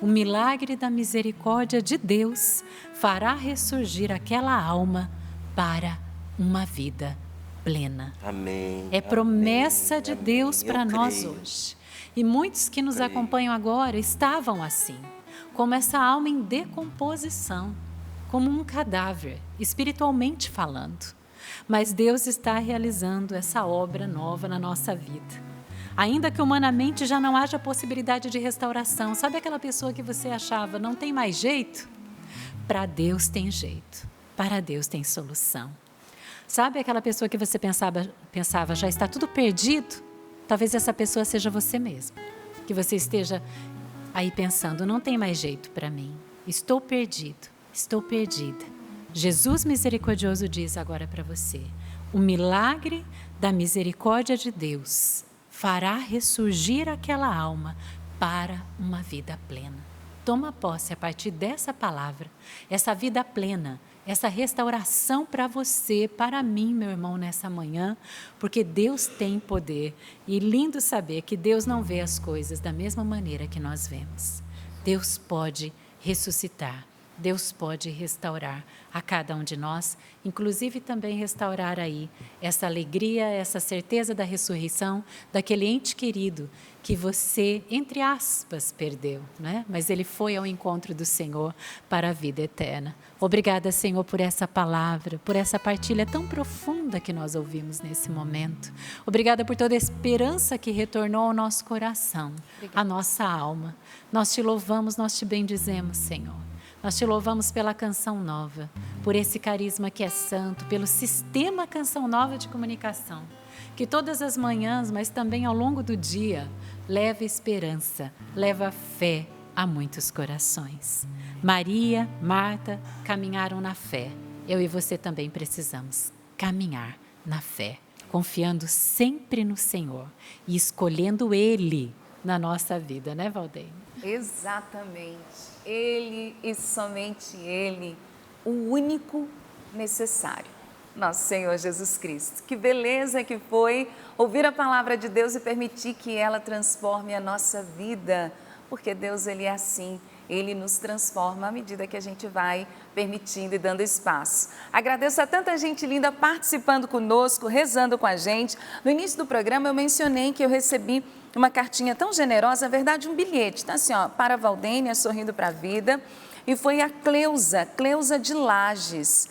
O milagre da misericórdia de Deus fará ressurgir aquela alma para uma vida plena. Amém. É promessa de Amém. Deus para Eu nós creio. hoje. E muitos que nos acompanham agora estavam assim, como essa alma em decomposição, como um cadáver, espiritualmente falando. Mas Deus está realizando essa obra nova na nossa vida. Ainda que humanamente já não haja possibilidade de restauração. Sabe aquela pessoa que você achava não tem mais jeito? Para Deus tem jeito. Para Deus tem solução. Sabe aquela pessoa que você pensava já está tudo perdido? Talvez essa pessoa seja você mesmo. Que você esteja aí pensando, não tem mais jeito para mim. Estou perdido, estou perdida. Jesus misericordioso diz agora para você, o milagre da misericórdia de Deus fará ressurgir aquela alma para uma vida plena. Toma posse a partir dessa palavra, essa vida plena, essa restauração para você, para mim, meu irmão, nessa manhã, porque Deus tem poder. E lindo saber que Deus não vê as coisas da mesma maneira que nós vemos. Deus pode ressuscitar, Deus pode restaurar a cada um de nós, inclusive também restaurar aí essa alegria, essa certeza da ressurreição daquele ente querido que você, entre aspas, perdeu, né? Mas ele foi ao encontro do Senhor para a vida eterna. Obrigada, Senhor, por essa palavra, por essa partilha tão profunda que nós ouvimos nesse momento. Obrigada por toda a esperança que retornou ao nosso coração, à nossa alma. Nós te louvamos, nós te bendizemos, Senhor. Nós te louvamos pela Canção Nova, por esse carisma que é santo, pelo sistema Canção Nova de comunicação, que todas as manhãs, mas também ao longo do dia, leva esperança, leva fé a muitos corações. Maria, Marta caminharam na fé. Eu e você também precisamos caminhar na fé, confiando sempre no Senhor e escolhendo Ele na nossa vida, né, Valdeir? Exatamente. Ele e somente Ele, o único necessário. Nosso Senhor Jesus Cristo. Que beleza que foi ouvir a palavra de Deus e permitir que ela transforme a nossa vida, porque Deus, Ele é assim, Ele nos transforma à medida que a gente vai permitindo e dando espaço. Agradeço a tanta gente linda participando conosco, rezando com a gente. No início do programa eu mencionei que eu recebi uma cartinha tão generosa, na verdade um bilhete, tá assim, ó, para Valdênia, sorrindo para a vida, e foi a Cleusa de Lages.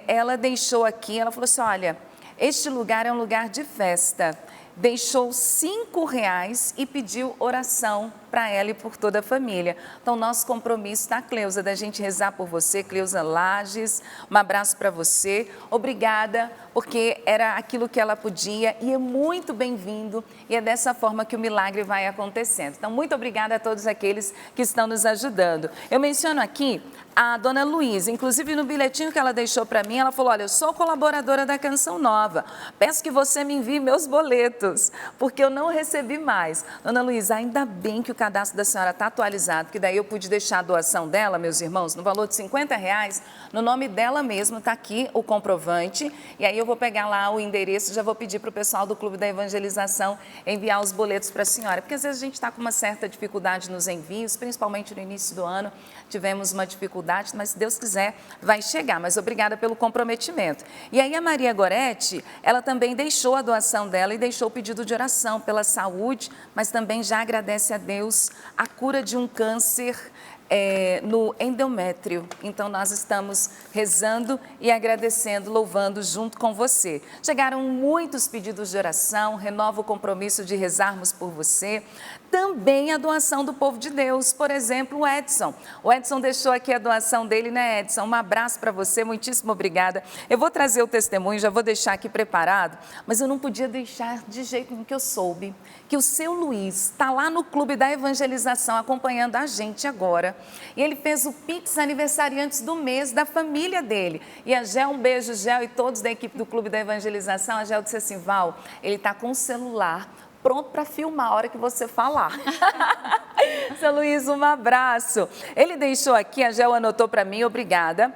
Ela deixou aqui, ela falou assim, olha, este lugar é um lugar de festa. Deixou R$5 e pediu oração para ela e por toda a família. Então, nosso compromisso, tá, Cleusa, da gente rezar por você, Cleusa Lages, um abraço para você, obrigada, porque era aquilo que ela podia e é muito bem-vindo e é dessa forma que o milagre vai acontecendo. Então, muito obrigada a todos aqueles que estão nos ajudando. Eu menciono aqui a dona Luísa, inclusive no bilhetinho que ela deixou para mim, ela falou, olha, eu sou colaboradora da Canção Nova, peço que você me envie meus boletos, porque eu não recebi mais. Dona Luísa, ainda bem que o cadastro da senhora está atualizado, porque daí eu pude deixar a doação dela, meus irmãos, no valor de R$50, no nome dela mesmo, está aqui o comprovante, e aí eu vou pegar lá o endereço, já vou pedir para o pessoal do Clube da Evangelização enviar os boletos para a senhora, porque às vezes a gente está com uma certa dificuldade nos envios, principalmente no início do ano, tivemos uma dificuldade, mas se Deus quiser vai chegar, mas obrigada pelo comprometimento. E aí a Maria Goretti, ela também deixou a doação dela e deixou o pedido de oração pela saúde, mas também já agradece a Deus a cura de um câncer no endométrio. Então, nós estamos rezando e agradecendo, louvando junto com você. Chegaram muitos pedidos de oração, renovo o compromisso de rezarmos por você. Também a doação do povo de Deus, por exemplo, o Edson. O Edson deixou aqui a doação dele, né, Edson? Um abraço para você, muitíssimo obrigada. Eu vou trazer o testemunho, já vou deixar aqui preparado, mas eu não podia deixar de jeito nenhum que eu soube que o seu Luiz está lá no Clube da Evangelização acompanhando a gente agora. E ele fez o Pix aniversariantes do mês da família dele. E a Gel, um beijo, Gel, e todos da equipe do Clube da Evangelização. A Gel disse assim, Val, ele está com o celular pronto para filmar a hora que você falar. Seu Luiz, um abraço. Ele deixou aqui, a Gel anotou para mim, obrigada.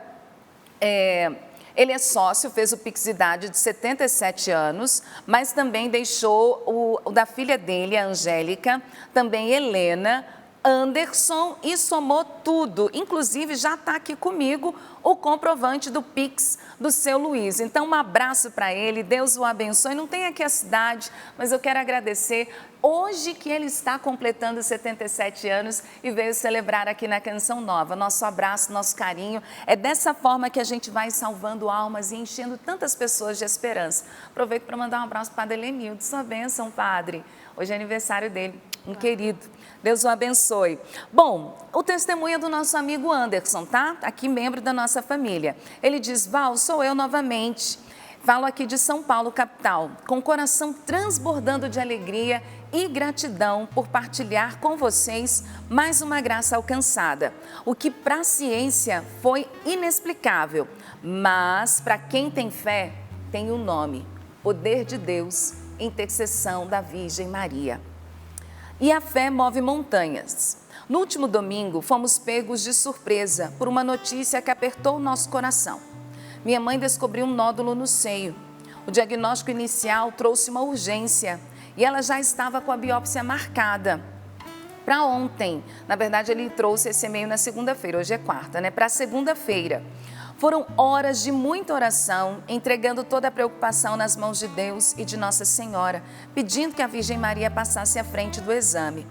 Ele é sócio, fez o Pix idade de 77 anos, mas também deixou o da filha dele, a Angélica, também Helena, Anderson, e somou tudo. Inclusive, já está aqui comigo o comprovante do Pix do seu Luiz. Então, um abraço para ele, Deus o abençoe. Não tem aqui a cidade, mas eu quero agradecer hoje que ele está completando 77 anos e veio celebrar aqui na Canção Nova. Nosso abraço, nosso carinho. É dessa forma que a gente vai salvando almas e enchendo tantas pessoas de esperança. Aproveito para mandar um abraço para o Padre Helenildo. Sua bênção, Padre. Hoje é aniversário dele, um querido. Deus o abençoe. Bom, o testemunho é do nosso amigo Anderson, tá? Aqui, membro da nossa família. Ele diz, Val, sou eu novamente. Falo aqui de São Paulo, capital, com o coração transbordando de alegria e gratidão por partilhar com vocês mais uma graça alcançada. O que para a ciência foi inexplicável, mas para quem tem fé, tem um nome, poder de Deus, intercessão da Virgem Maria. E a fé move montanhas. No último domingo, fomos pegos de surpresa por uma notícia que apertou o nosso coração. Minha mãe descobriu um nódulo no seio. O diagnóstico inicial trouxe uma urgência e ela já estava com a biópsia marcada para ontem. Na verdade, ele trouxe esse e-mail na segunda-feira, hoje é quarta, né? Para segunda-feira. Foram horas de muita oração, entregando toda a preocupação nas mãos de Deus e de Nossa Senhora, pedindo que a Virgem Maria passasse à frente do exame.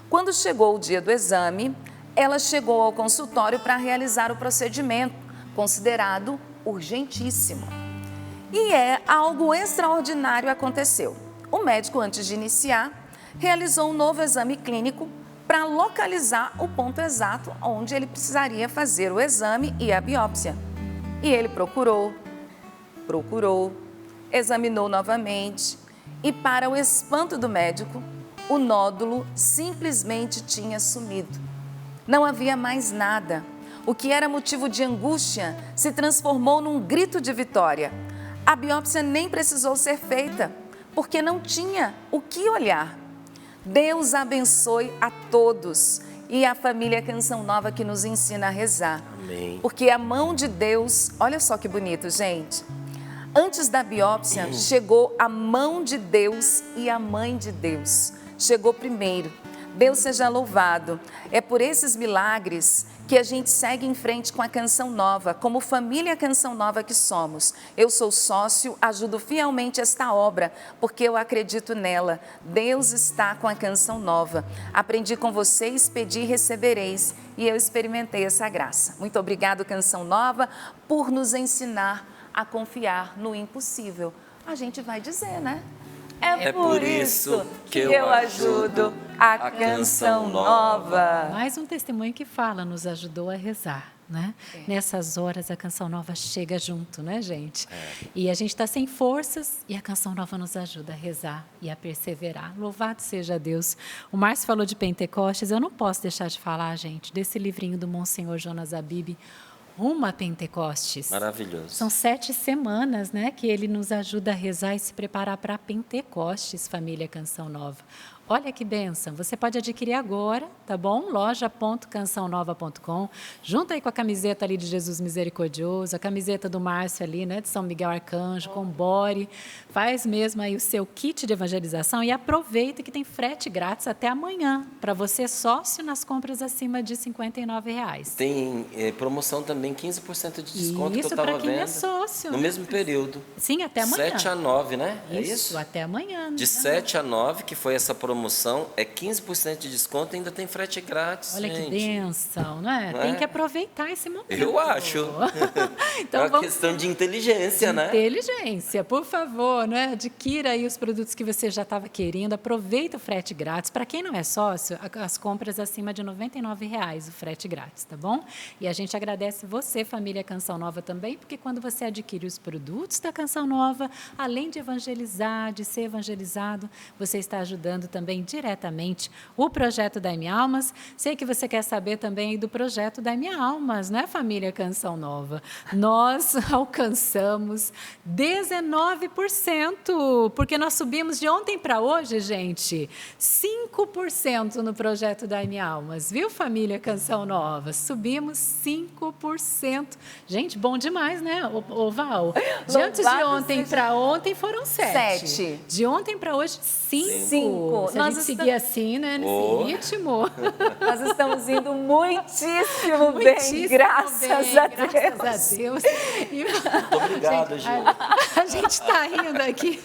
Quando chegou o dia do exame, ela chegou ao consultório para realizar o procedimento, considerado urgentíssimo. E algo extraordinário aconteceu. O médico, antes de iniciar, realizou um novo exame clínico para localizar o ponto exato onde ele precisaria fazer o exame e a biópsia. E ele procurou, examinou novamente e, para o espanto do médico, o nódulo simplesmente tinha sumido. Não havia mais nada. O que era motivo de angústia se transformou num grito de vitória. A biópsia nem precisou ser feita, porque não tinha o que olhar. Deus abençoe a todos e a família Canção Nova que nos ensina a rezar. Amém. Porque a mão de Deus, olha só que bonito, gente. Antes da biópsia, chegou a mão de Deus e a mãe de Deus. Chegou primeiro. Deus seja louvado. É por esses milagres que a gente segue em frente com a Canção Nova, como família Canção Nova que somos. Eu sou sócio, ajudo fielmente esta obra, porque eu acredito nela. Deus está com a Canção Nova. Aprendi com vocês, pedi e recebereis, e eu experimentei essa graça. Muito obrigado, Canção Nova, por nos ensinar a confiar no impossível. A gente vai dizer, né? É por isso que eu ajudo a Canção Nova. Mais um testemunho que fala, nos ajudou a rezar, né? Nessas horas a Canção Nova chega junto, né, gente? E a gente está sem forças e a Canção Nova nos ajuda a rezar e a perseverar. Louvado seja Deus. O Márcio falou de Pentecostes, eu não posso deixar de falar, gente, desse livrinho do Monsenhor Jonas Abib, Rumo a Pentecostes. Maravilhoso. São 7 semanas, né, que ele nos ajuda a rezar e se preparar para Pentecostes, família Canção Nova. Olha que bênção, você pode adquirir agora, tá bom? loja.cançãonova.com, junto aí com a camiseta ali de Jesus Misericordioso, a camiseta do Márcio ali, né, de São Miguel Arcanjo, com bore, faz mesmo aí o seu kit de evangelização e aproveita que tem frete grátis até amanhã, para você sócio nas compras acima de R$ 59,00. Tem promoção também, 15% de desconto isso, que eu estava para quem vendo. é sócio. No mesmo período. Sim, até amanhã. 7 a 9, né? É Isso, isso? até amanhã. De 7 a 9, que foi essa promoção promoção é 15% de desconto e ainda tem frete grátis, Olha gente. que bênção, não é? Não Tem é? que aproveitar esse momento. Eu acho. Então, é uma questão de inteligência, né? Inteligência, por favor, né? Adquira aí os produtos que você já estava querendo, aproveita o frete grátis. Para quem não é sócio, as compras acima de R$ 99,00 o frete grátis, tá bom? E a gente agradece você, família Canção Nova, também, porque quando você adquire os produtos da Canção Nova, além de evangelizar, de ser evangelizado, você está ajudando também diretamente o projeto da M Almas. Sei que você quer saber também do projeto da M Almas, né, família Canção Nova? Nós alcançamos 19%, porque nós subimos de ontem para hoje, gente, 5% no projeto da M Almas, viu, família Canção Nova? Subimos 5%. Gente, bom demais, né, ô Val? De antes de ontem para ontem foram 7. De ontem para hoje, 5. Se a gente seguir assim, né, nesse ritmo. Nós estamos indo muitíssimo bem, graças a Deus. Graças a Deus. E, Muito obrigado, Gil. a gente está rindo aqui.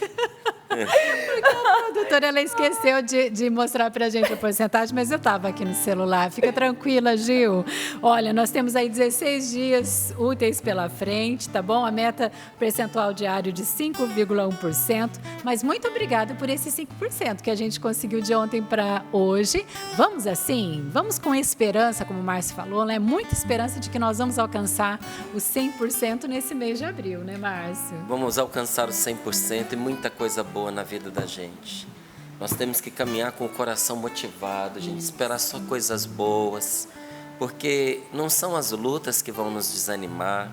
Porque a produtora ela esqueceu de mostrar para a gente a porcentagem, mas eu estava aqui no celular. Fica tranquila, Gil. Olha, nós temos aí 16 dias úteis pela frente, tá bom? A meta percentual diário de 5,1%. Mas muito obrigada por esse 5% que a gente conseguiu de ontem para hoje. Vamos assim? Vamos com esperança, como o Márcio falou, né? Muita esperança de que nós vamos alcançar os 100% nesse mês de abril, né, Márcio? Vamos alcançar os 100% e muita coisa boa na vida da gente. Nós temos que caminhar com o coração motivado, a gente esperar só coisas boas, porque não são as lutas que vão nos desanimar,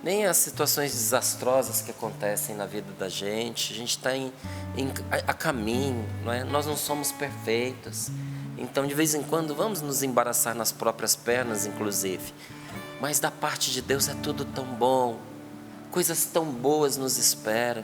nem as situações desastrosas que acontecem na vida da gente. A gente está a caminho, não é? Nós não somos perfeitos, então de vez em quando vamos nos embaraçar nas próprias pernas, inclusive, mas da parte de Deus é tudo tão bom, coisas tão boas nos esperam.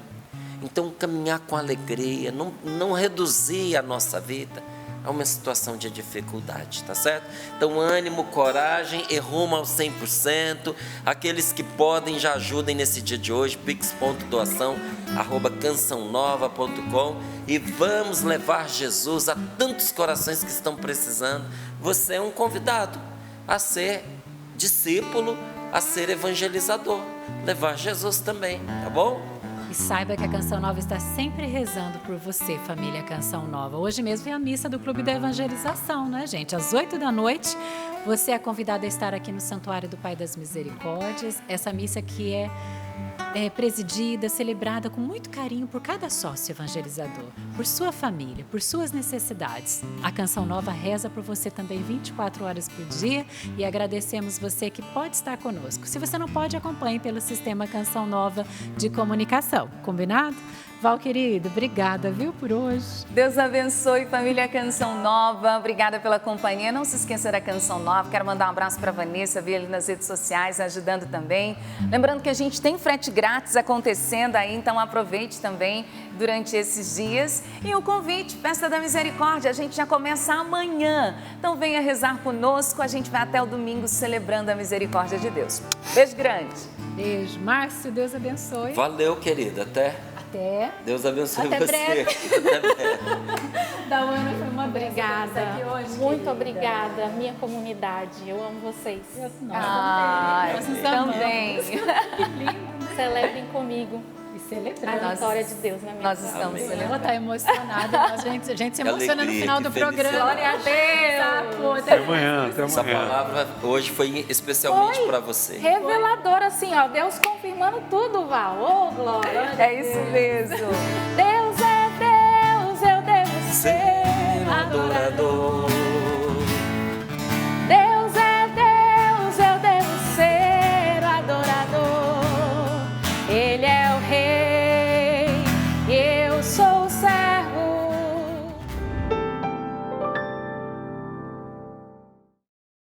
Então, caminhar com alegria, não reduzir a nossa vida a uma situação de dificuldade, tá certo? Então, ânimo, coragem e rumo ao 100%. Aqueles que podem, já ajudem nesse dia de hoje, pix.doação@cançãonova.com, e vamos levar Jesus a tantos corações que estão precisando. Você é um convidado a ser discípulo, a ser evangelizador, levar Jesus também, tá bom? E saiba que a Canção Nova está sempre rezando por você, família Canção Nova. Hoje mesmo é a missa do Clube da Evangelização, né, gente? Às 20h, você é convidado a estar aqui no Santuário do Pai das Misericórdias. Essa missa que é presidida, celebrada com muito carinho por cada sócio evangelizador, por sua família, por suas necessidades. A Canção Nova reza por você também 24 horas por dia e agradecemos você que pode estar conosco. Se você não pode, acompanhe pelo sistema Canção Nova de comunicação. Combinado? Val, querido, obrigada, viu, por hoje. Deus abençoe, família Canção Nova. Obrigada pela companhia. Não se esqueça da Canção Nova. Quero mandar um abraço para a Vanessa, vi ali nas redes sociais, ajudando também. Lembrando que a gente tem frete grátis acontecendo aí, então aproveite também durante esses dias. E o convite, Festa da Misericórdia, a gente já começa amanhã. Então venha rezar conosco, a gente vai até o domingo celebrando a misericórdia de Deus. Beijo grande. Beijo. Márcio, Deus abençoe. Valeu, querida. Até. Deus abençoe Até você. breve. Até breve. Dawana, foi uma Obrigada, aqui hoje, muito querida. obrigada, minha comunidade, eu amo vocês. Nós também. Celebrem comigo E celebrando. a vitória de Deus na minha Nós vida. estamos Amém. celebrando. Ela está emocionada, a gente se Que emociona no alegria, final que do felicidade. programa. Glória a Deus! Até amanhã, até Essa amanhã. palavra hoje foi especialmente para você. Revelador, assim, ó, Deus confirmando tudo, Val. Ô, glória! É isso mesmo. Deus é Deus, eu devo ser Ser adorador.